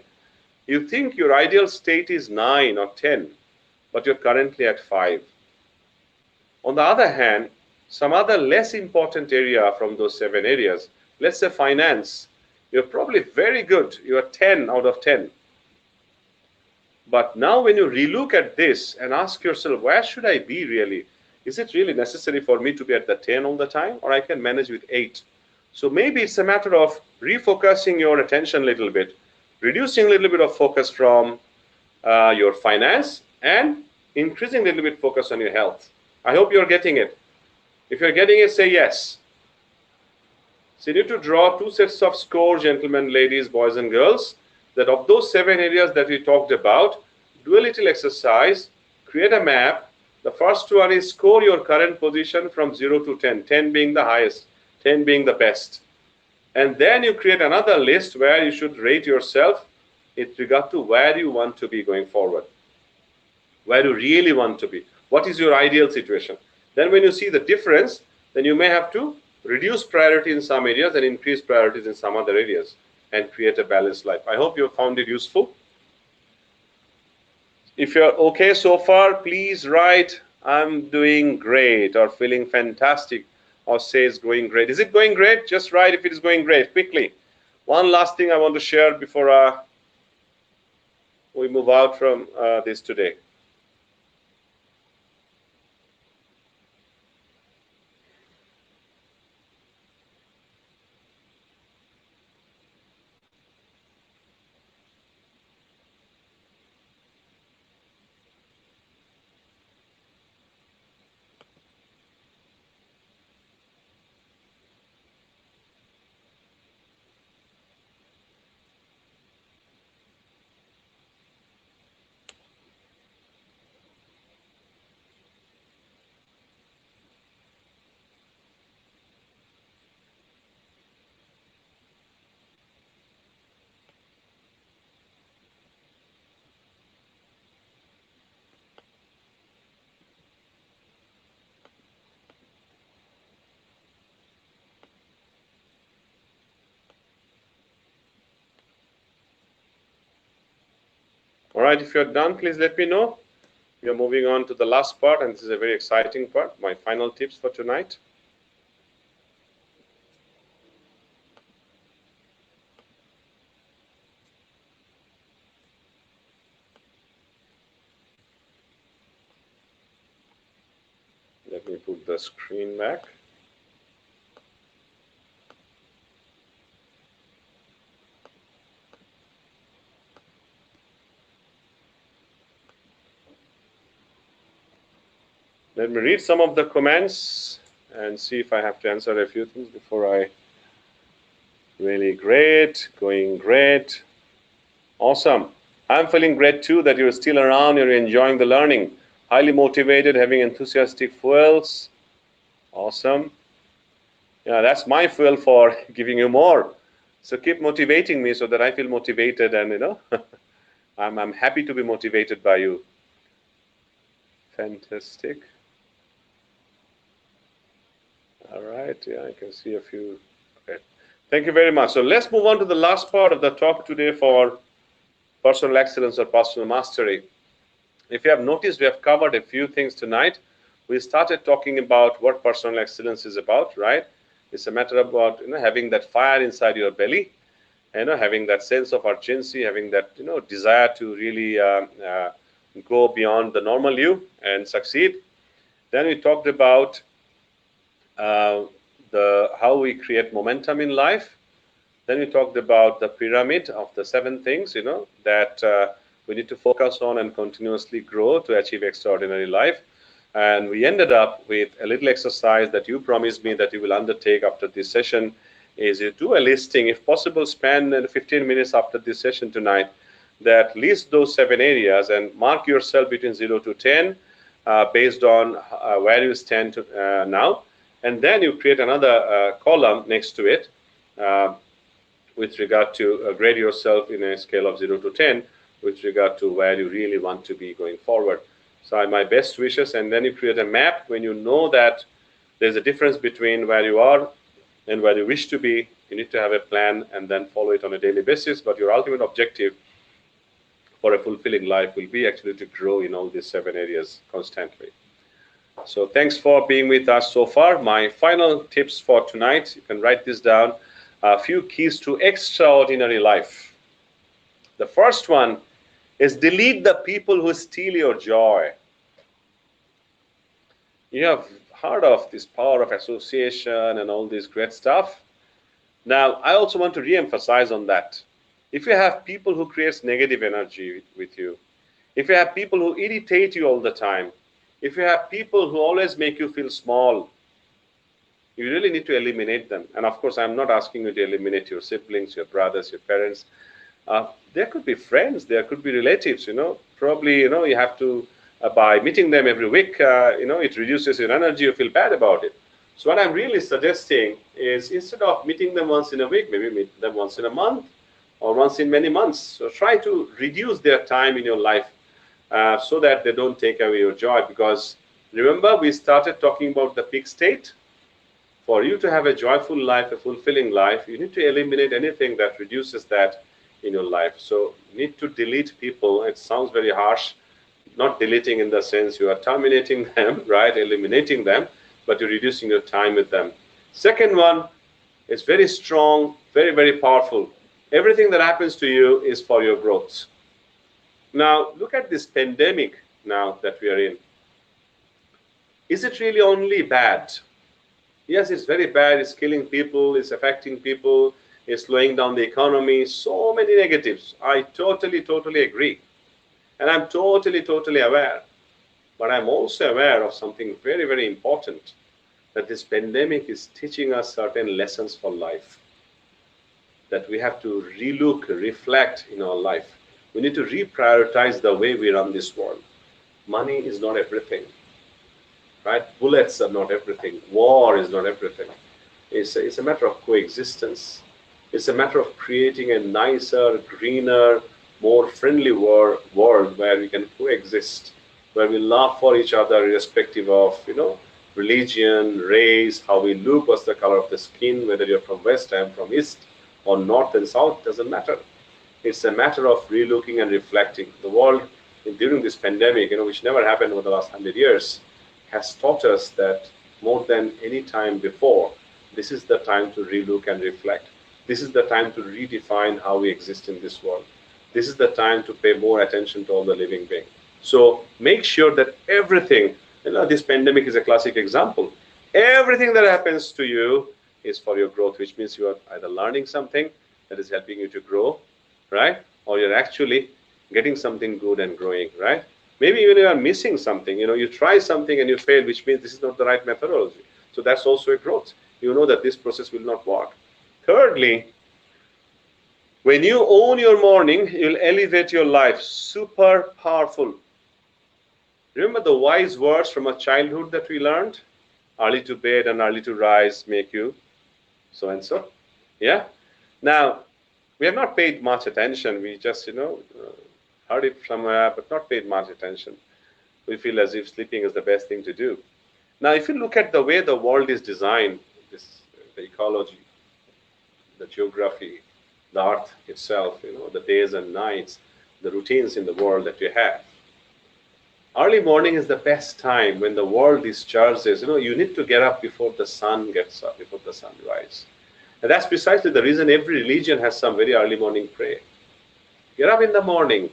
you think your ideal state is 9 or 10, but you're currently at 5. On the other hand, some other less important area from those 7 areas, let's say finance, you're probably very good. You're 10 out of 10. But now when you relook at this and ask yourself, where should I be really? Is it really necessary for me to be at the 10 all the time, or I can manage with 8? So maybe it's a matter of refocusing your attention a little bit, reducing a little bit of focus from your finance and increasing a little bit focus on your health. I hope you're getting it. If you're getting it, say yes. So you need to draw 2 sets of scores, gentlemen, ladies, boys and girls, that of those 7 areas that we talked about, do a little exercise, create a map. The first one is score your current position from 0 to 10, 10 being the highest, 10 being the best. And then you create another list where you should rate yourself with regard to where you want to be going forward, where you really want to be. What is your ideal situation? Then when you see the difference, then you may have to reduce priority in some areas and increase priorities in some other areas and create a balanced life. I hope you found it useful. If you're okay so far, please write, I'm doing great, or feeling fantastic, or say it's going great. Is it going great? Just write if it is going great, quickly. One last thing I want to share before we move out from this today. All right, if you're done, please let me know. We are moving on to the last part, and this is a very exciting part, my final tips for tonight. Let me put the screen back. Let me read some of the comments and see if I have to answer a few things before I. Really great, going great. Awesome. I'm feeling great too that you're still around, you're enjoying the learning. Highly motivated, having enthusiastic fuels. Awesome. Yeah, that's my fuel for giving you more. So keep motivating me so that I feel motivated, and I'm happy to be motivated by you. Fantastic. All right, yeah, I can see a few Thank you very much. So let's move on to the last part of the talk today for personal excellence or personal mastery. If you have noticed, we have covered a few things tonight. We started talking about what personal excellence is about, right? It's a matter about having that fire inside your belly, having that sense of urgency, having that desire to really go beyond the normal you and succeed. Then we talked about uh, the how we create momentum in life. Then we talked about the pyramid of the 7 things, that we need to focus on and continuously grow to achieve extraordinary life. And we ended up with a little exercise that you promised me that you will undertake after this session. Is you do a listing, if possible, spend 15 minutes after this session tonight, that list those 7 areas and mark yourself between 0 to 10 based on where you stand now. And then you create another column next to it with regard to grade yourself in a scale of 0 to 10 with regard to where you really want to be going forward. So my best wishes. And then you create a map when you know that there's a difference between where you are and where you wish to be. You need to have a plan and then follow it on a daily basis. But your ultimate objective for a fulfilling life will be actually to grow in all these 7 areas constantly. So thanks for being with us so far. My final tips for tonight, you can write this down, a few keys to extraordinary life. The first one is delete the people who steal your joy. You have heard of this power of association and all this great stuff. Now, I also want to re-emphasize on that. If you have people who create negative energy with you, if you have people who irritate you all the time, if you have people who always make you feel small, you really need to eliminate them. And of course, I'm not asking you to eliminate your siblings, your brothers, your parents. There could be friends, there could be relatives, probably, you have to, by meeting them every week, it reduces your energy, you feel bad about it. So what I'm really suggesting is instead of meeting them once in a week, maybe meet them once in a month or once in many months. So try to reduce their time in your life so that they don't take away your joy. Because remember, we started talking about the peak state. For you to have a joyful life, a fulfilling life, you need to eliminate anything that reduces that in your life. So you need to delete people. It sounds very harsh, not deleting in the sense you are terminating them, right? Eliminating them, but you're reducing your time with them. Second one is very strong, very, very powerful. Everything that happens to you is for your growth. Now, look at this pandemic now that we are in. Is it really only bad? Yes, it's very bad. It's killing people. It's affecting people. It's slowing down the economy. So many negatives. I totally, totally agree. And I'm totally, totally aware. But I'm also aware of something very, very important, that this pandemic is teaching us certain lessons for life, that we have to relook, reflect in our life. We need to reprioritize the way we run this world. Money is not everything. Right? Bullets are not everything. War is not everything. It's a matter of coexistence. It's a matter of creating a nicer, greener, more friendly world where we can coexist, where we love for each other irrespective of, religion, race, how we look, what's the color of the skin, whether you're from West, I'm from East, or North and South, doesn't matter. It's a matter of relooking and reflecting. The world, during this pandemic, which never happened over the last 100 years, has taught us that more than any time before, this is the time to relook and reflect. This is the time to redefine how we exist in this world. This is the time to pay more attention to all the living beings. So make sure that everything, this pandemic is a classic example. Everything that happens to you is for your growth, which means you are either learning something that is helping you to grow, right? Or you're actually getting something good and growing, right? Maybe even you are missing something, you try something and you fail, which means this is not the right methodology. So that's also a growth. You know that this process will not work. Thirdly, when you own your morning, you'll elevate your life. Super powerful. Remember the wise words from our childhood that we learned? Early to bed and early to rise make you so and so. Yeah? Now, we have not paid much attention. We just, heard it somewhere, but not paid much attention. We feel as if sleeping is the best thing to do. Now, if you look at the way the world is designed, the ecology, the geography, the earth itself, the days and nights, the routines in the world that you have. Early morning is the best time when the world discharges. You need to get up before the sun gets up, before the sun rises. And that's precisely the reason every religion has some very early morning prayer. Get up in the morning,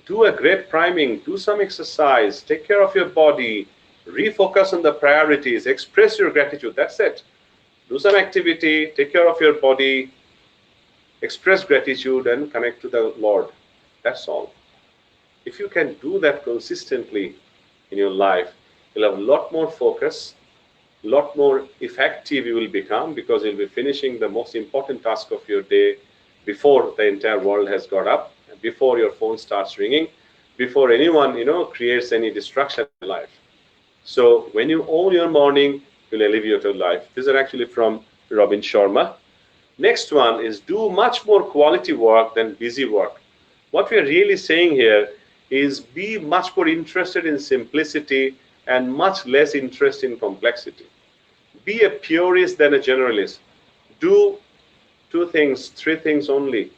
do a great priming, do some exercise, take care of your body, refocus on the priorities, express your gratitude. That's it. Do some activity, take care of your body, express gratitude, and connect to the Lord. That's all. If you can do that consistently in your life, you'll have a lot more focus, a lot more effective you will become, because you'll be finishing the most important task of your day before the entire world has got up, before your phone starts ringing, before anyone creates any distraction in life. So when you own your morning, you'll elevate your life. These are actually from Robin Sharma. Next one is do much more quality work than busy work. What we are really saying here is be much more interested in simplicity and much less interest in complexity. Be a purist than a generalist. Do 2 things, 3 things only.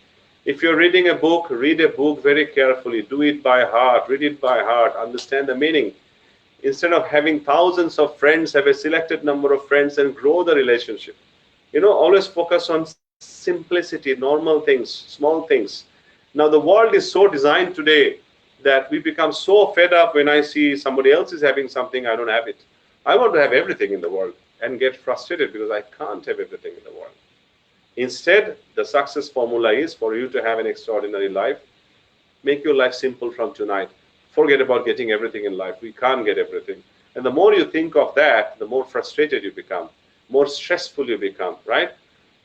If you're reading a book, read a book very carefully. Do it by heart, read it by heart, understand the meaning. Instead of having thousands of friends, have a selected number of friends and grow the relationship. Always focus on simplicity, normal things, small things. Now, the world is so designed today that we become so fed up when I see somebody else is having something, I don't have it. I want to have everything in the world and get frustrated because I can't have everything in the world. Instead, the success formula is for you to have an extraordinary life. Make your life simple from tonight. Forget about getting everything in life. We can't get everything. And the more you think of that, the more frustrated you become, more stressful you become, right?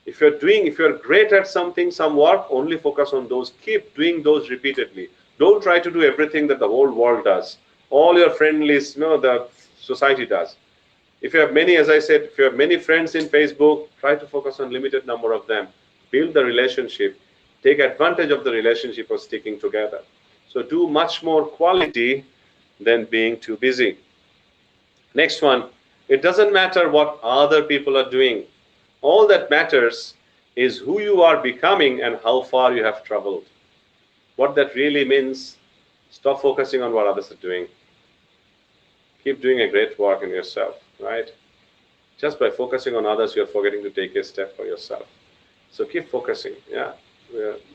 If you're great at something, some work, only focus on those. Keep doing those repeatedly. Don't try to do everything that the whole world does. All your friend lists, the society does. If you have many, as I said, if you have many friends in Facebook, try to focus on limited number of them. Build the relationship. Take advantage of the relationship of sticking together. So do much more quality than being too busy. Next one, it doesn't matter what other people are doing. All that matters is who you are becoming and how far you have traveled. What that really means, stop focusing on what others are doing. Keep doing a great work in yourself, right? Just by focusing on others, you're forgetting to take a step for yourself. So keep focusing, yeah?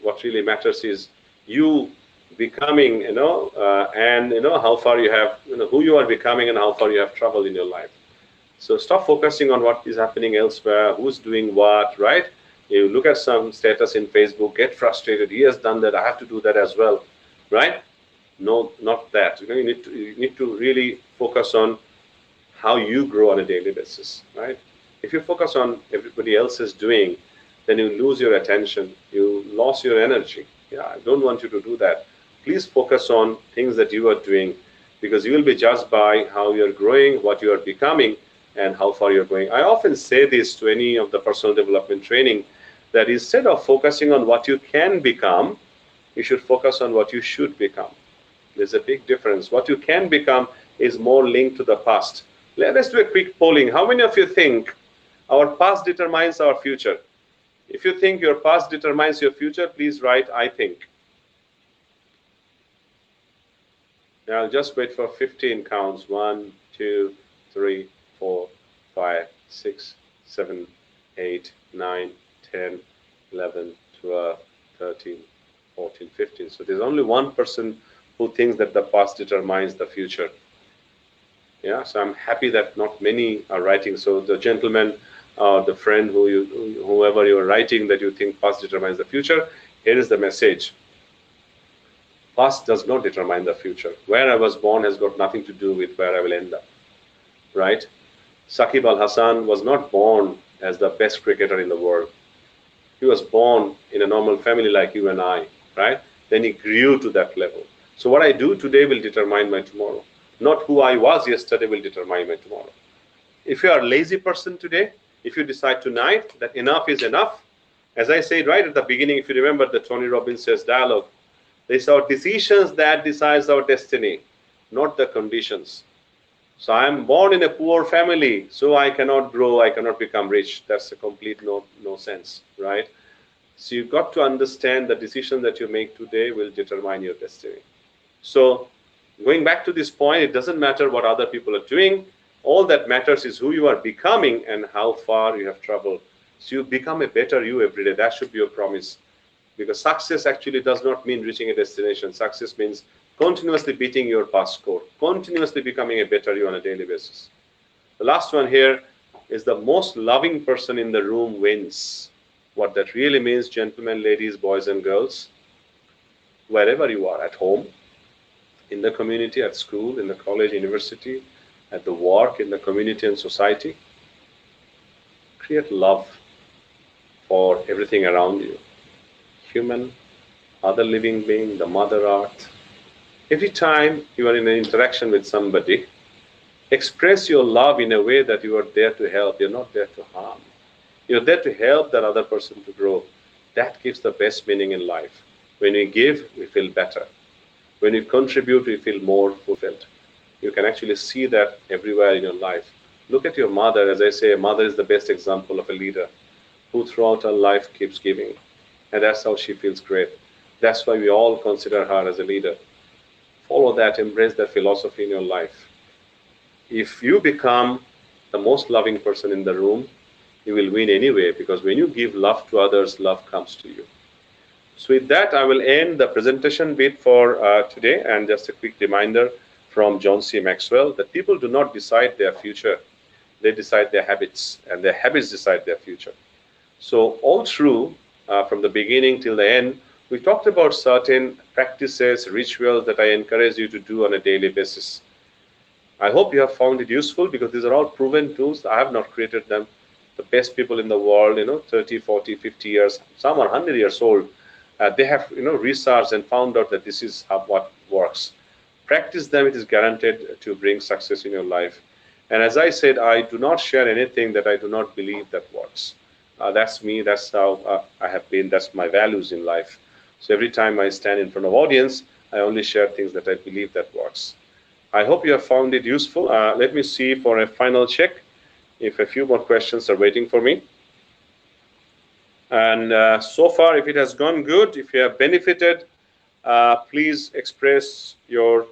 What really matters is you becoming, and how far you have, who you are becoming and how far you have traveled in your life. So stop focusing on what is happening elsewhere, who's doing what, right? You look at some status in Facebook, get frustrated. He has done that, I have to do that as well, right? No, not that. You need to really focus on how you grow on a daily basis, right? If you focus on everybody else is doing, then you lose your attention, you lose your energy. Yeah, I don't want you to do that. Please focus on things that you are doing, because you will be judged by how you're growing, what you are becoming, and how far you're going. I often say this to any of the personal development training, that instead of focusing on what you can become, you should focus on what you should become. There's a big difference. What you can become is more linked to the past. Let's do a quick polling. How many of you think our past determines our future? If you think your past determines your future, please write, I think. Now I'll just wait for 15 counts. 1, 2, 3, 4, 5, 6, 7, 8, 9, 10, 11, 12, 13, 14, 15. So there's only one person who thinks that the past determines the future. Yeah, so I'm happy that not many are writing. So the gentleman, the friend, whoever you're writing that you think past determines the future, here is the message. Past does not determine the future. Where I was born has got nothing to do with where I will end up, right? Saqib Al-Hasan was not born as the best cricketer in the world. He was born in a normal family like you and I, right? Then he grew to that level. So what I do today will determine my tomorrow. Not who I was yesterday will determine my tomorrow. If you are a lazy person today, if you decide tonight that enough is enough, as I said right at the beginning, if you remember the Tony Robbins says dialogue, it's our decisions that decides our destiny, not the conditions. So I am born in a poor family, so I cannot grow, I cannot become rich. That's a complete no sense, right? So you've got to understand the decision that you make today will determine your destiny. So going back to this point, it doesn't matter what other people are doing. All that matters is who you are becoming and how far you have traveled. So you become a better you every day. That should be your promise. Because success actually does not mean reaching a destination. Success means continuously beating your past score, continuously becoming a better you on a daily basis. The last one here is the most loving person in the room wins. What that really means, gentlemen, ladies, boys, and girls, wherever you are, at home, in the community, at school, in the college, university, at the work, in the community and society, create love for everything around you. Human, other living being, the mother earth. Every time you are in an interaction with somebody, express your love in a way that you are there to help. You're not there to harm. You're there to help that other person to grow. That gives the best meaning in life. When we give, we feel better. When we contribute, we feel more fulfilled. You can actually see that everywhere in your life. Look at your mother. As I say, a mother is the best example of a leader who throughout her life keeps giving. And that's how she feels great. That's why we all consider her as a leader. Follow that, embrace that philosophy in your life. If you become the most loving person in the room, you will win anyway, because when you give love to others, love comes to you. So with that, I will end the presentation bit for today, and just a quick reminder from John C. Maxwell that people do not decide their future, they decide their habits, and their habits decide their future. So all through, from the beginning till the end, we talked about certain practices, rituals that I encourage you to do on a daily basis. I hope you have found it useful, because these are all proven tools. I have not created them. The best people in the world, 30, 40, 50 years, some are 100 years old. They have, researched and found out that this is what works. Practice them. It is guaranteed to bring success in your life. And as I said, I do not share anything that I do not believe that works. That's me. That's how I have been. That's my values in life. So every time I stand in front of audience, I only share things that I believe that works. I hope you have found it useful. Let me see for a final check if a few more questions are waiting for me. And so far, if it has gone good, if you have benefited, please express your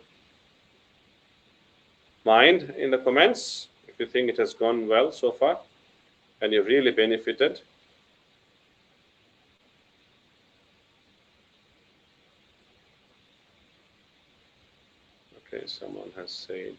mind in the comments if you think it has gone well so far and you've really benefited. Okay, someone has said.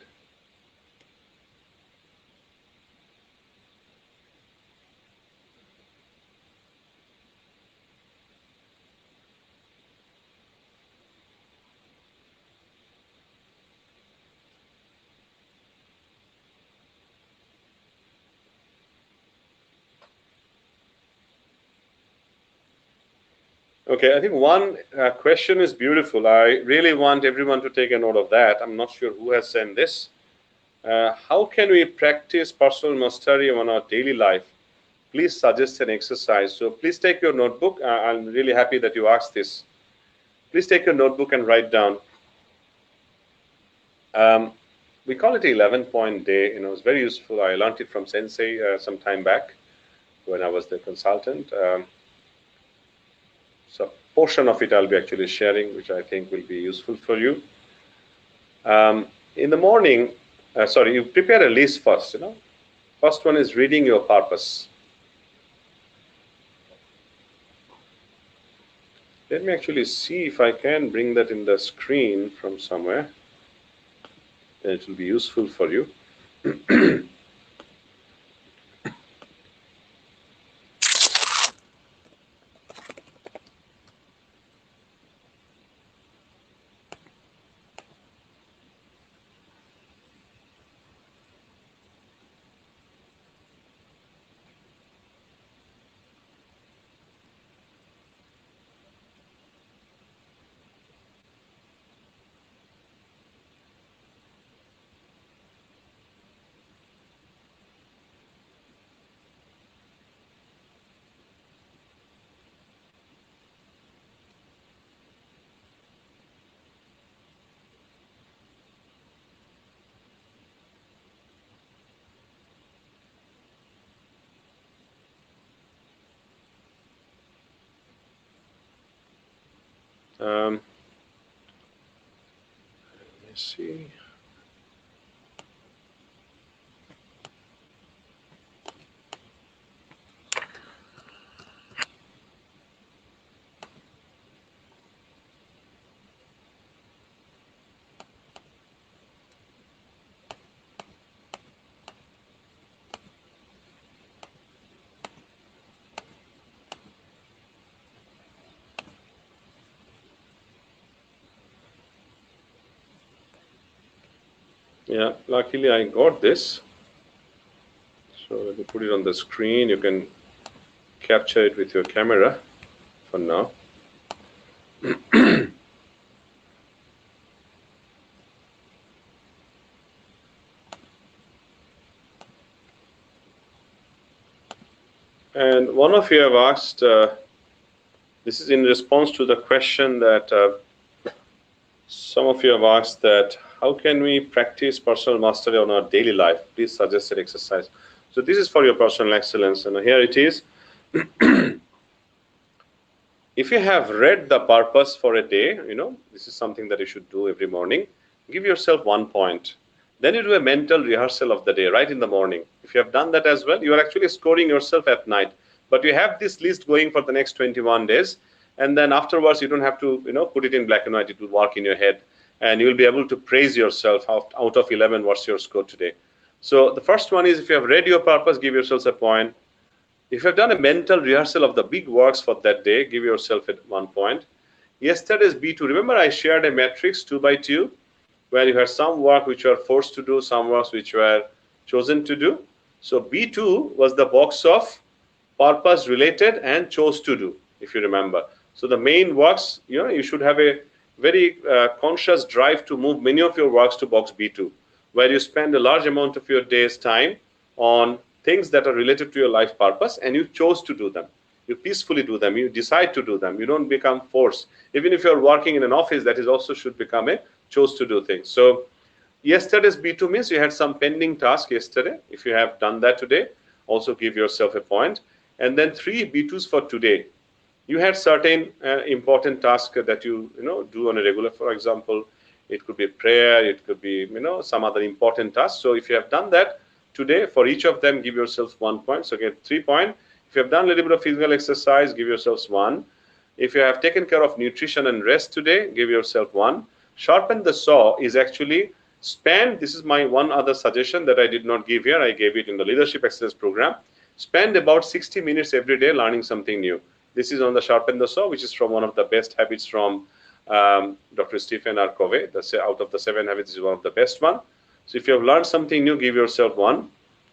Okay, I think one question is beautiful. I really want everyone to take a note of that. I'm not sure who has sent this. How can we practice personal mastery on our daily life? Please suggest an exercise. So please take your notebook. I'm really happy that you asked this. Please take your notebook and write down. We call it 11-point day. It's very useful. I learned it from Sensei some time back when I was the consultant. So a portion of it I'll be actually sharing, which I think will be useful for you. In the morning, you prepare a list first. First one is reading your purpose. Let me actually see if I can bring that in the screen from somewhere. And it will be useful for you. Let me see. Yeah, luckily I got this. So let me put it on the screen. You can capture it with your camera for now. And one of you have asked, this is in response to the question that some of you have asked, that how can we practice personal mastery on our daily life? Please suggest an exercise. So this is for your personal excellence, and here it is. If you have read the purpose for a day, this is something that you should do every morning. Give yourself 1 point. Then you do a mental rehearsal of the day right in the morning. If you have done that as well, you are actually scoring yourself at night. But you have this list going for the next 21 days. And then afterwards, you don't have to, put it in black and white. It will work in your head. And you'll be able to praise yourself out of 11, what's your score today. So the first one is, if you have read your purpose, give yourselves a point. If you have done a mental rehearsal of the big works for that day, give yourself 1 point. Yesterday's B2, remember I shared a matrix 2 by 2, where you had some work which you were forced to do, some works which you were chosen to do. So B2 was the box of purpose related and chose to do, if you remember. So the main works, you should have a very conscious drive to move many of your works to box B2, where you spend a large amount of your day's time on things that are related to your life purpose, and you chose to do them. You peacefully do them. You decide to do them. You don't become forced. Even if you're working in an office, that is also should become a chose to do thing. So yesterday's B2 means you had some pending task yesterday. If you have done that today, also give yourself a point. And then 3 B2s for today. You had certain important tasks that you do on a regular. For example, it could be prayer, it could be some other important task. So if you have done that today, for each of them, give yourself 1 point. So get 3 points. If you have done a little bit of physical exercise, give yourselves 1. If you have taken care of nutrition and rest today, give yourself 1. Sharpen the saw is actually spend, this is my one other suggestion that I did not give here, I gave it in the leadership excellence program. Spend about 60 minutes every day learning something new. This is on the Sharpen the Saw, which is from one of the best habits from Dr. Stephen R. Covey. Out of the 7 habits, is one of the best one. So if you have learned something new, give yourself 1.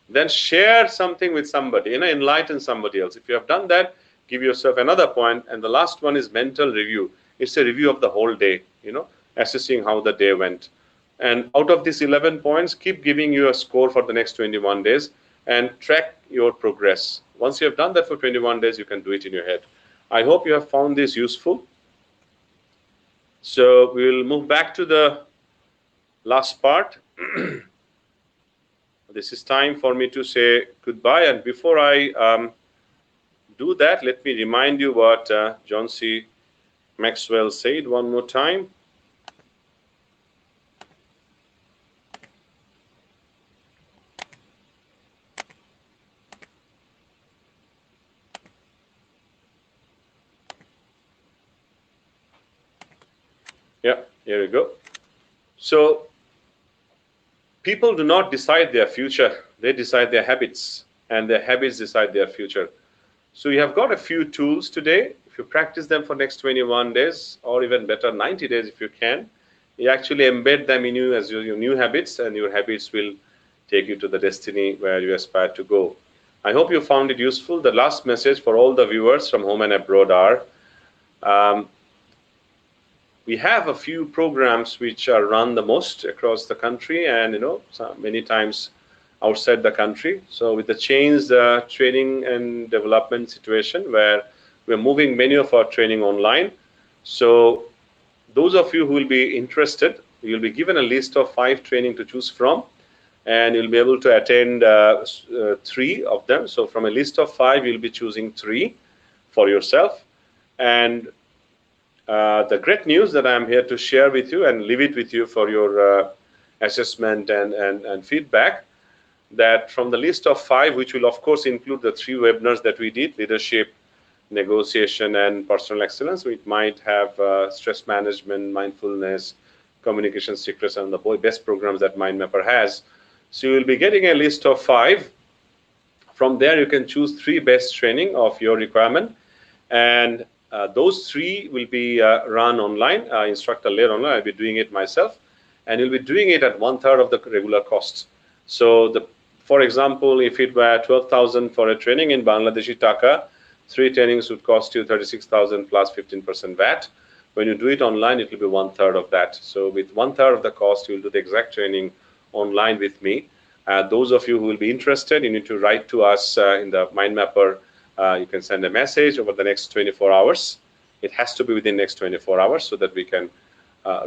Then share something with somebody, enlighten somebody else. If you have done that, give yourself another point. And the last one is mental review. It's a review of the whole day, assessing how the day went. And out of these 11 points, keep giving you a score for the next 21 days and track your progress. Once you have done that for 21 days, you can do it in your head. I hope you have found this useful. So we will move back to the last part. This is time for me to say goodbye. And before I do that, let me remind you what John C. Maxwell said one more time. Yeah, here we go. So people do not decide their future. They decide their habits, and their habits decide their future. So you have got a few tools today. If you practice them for next 21 days, or even better, 90 days if you can, you actually embed them in you as your new habits, and your habits will take you to the destiny where you aspire to go. I hope you found it useful. The last message for all the viewers from home and abroad are, we have a few programs which are run the most across the country, and many times outside the country. So with the changed training and development situation, where we're moving many of our training online, so those of you who will be interested, you'll be given a list of 5 training to choose from, and you'll be able to attend 3 of them. So from a list of 5, you'll be choosing 3 for yourself. And The great news that I'm here to share with you and leave it with you for your assessment and feedback, that from the list of 5, which will of course include the 3 webinars that we did, leadership, negotiation, and personal excellence, we might have stress management, mindfulness, communication secrets, and the best programs that MindMapper has. So you will be getting a list of 5. From there, you can choose 3 best training of your requirement, and those 3 will be run online, instructor-led online. I'll be doing it myself, and you'll be doing it at 1/3 of the regular cost. So, for example, if it were 12,000 for a training in Bangladeshi Taka, 3 trainings would cost you 36,000 plus 15% VAT. When you do it online, it will be 1/3 of that. So with 1/3 of the cost, you will do the exact training online with me. Those of you who will be interested, you need to write to us in the MindMapper. You can send a message over the next 24 hours. It has to be within the next 24 hours so that we can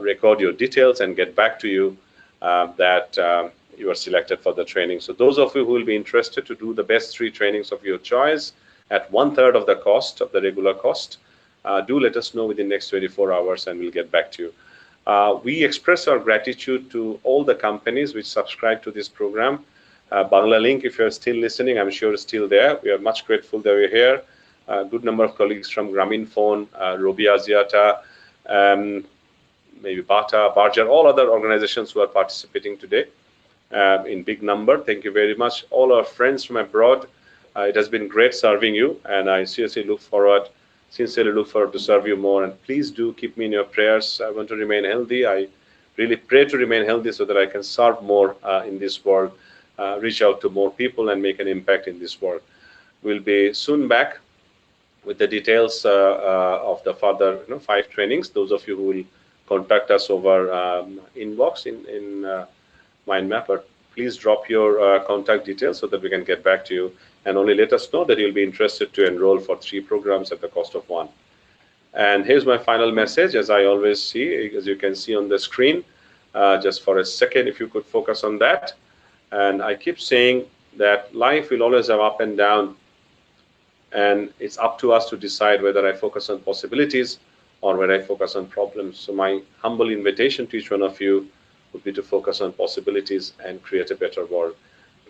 record your details and get back to you that you are selected for the training. So those of you who will be interested to do the best 3 trainings of your choice at 1/3 of the cost of the regular cost, do let us know within the next 24 hours and we'll get back to you. We express our gratitude to all the companies which subscribe to this program. Banglalink, if you're still listening, I'm sure is still there. We are much grateful that you're here. A good number of colleagues from Grameenphone, Robi Aziata, maybe Bata, Barjar, all other organizations who are participating today in big number. Thank you very much. All our friends from abroad, it has been great serving you, and I sincerely look forward to serve you more. And please do keep me in your prayers. I want to remain healthy. I really pray to remain healthy so that I can serve more in this world, reach out to more people and make an impact in this world. We'll be soon back with the details of the further 5 trainings. Those of you who will contact us over inbox in MindMapper, please drop your contact details so that we can get back to you, and only let us know that you'll be interested to enroll for 3 programs at the cost of 1. And here's my final message, as I always see, as you can see on the screen. Just for a second, if you could focus on that. And I keep saying that life will always have up and down, and it's up to us to decide whether I focus on possibilities or whether I focus on problems. So my humble invitation to each one of you would be to focus on possibilities and create a better world.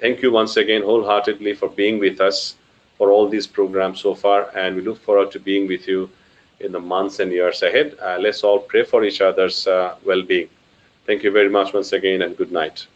Thank you once again wholeheartedly for being with us for all these programs so far, and we look forward to being with you in the months and years ahead. Let's all pray for each other's well-being. Thank you very much once again, and good night.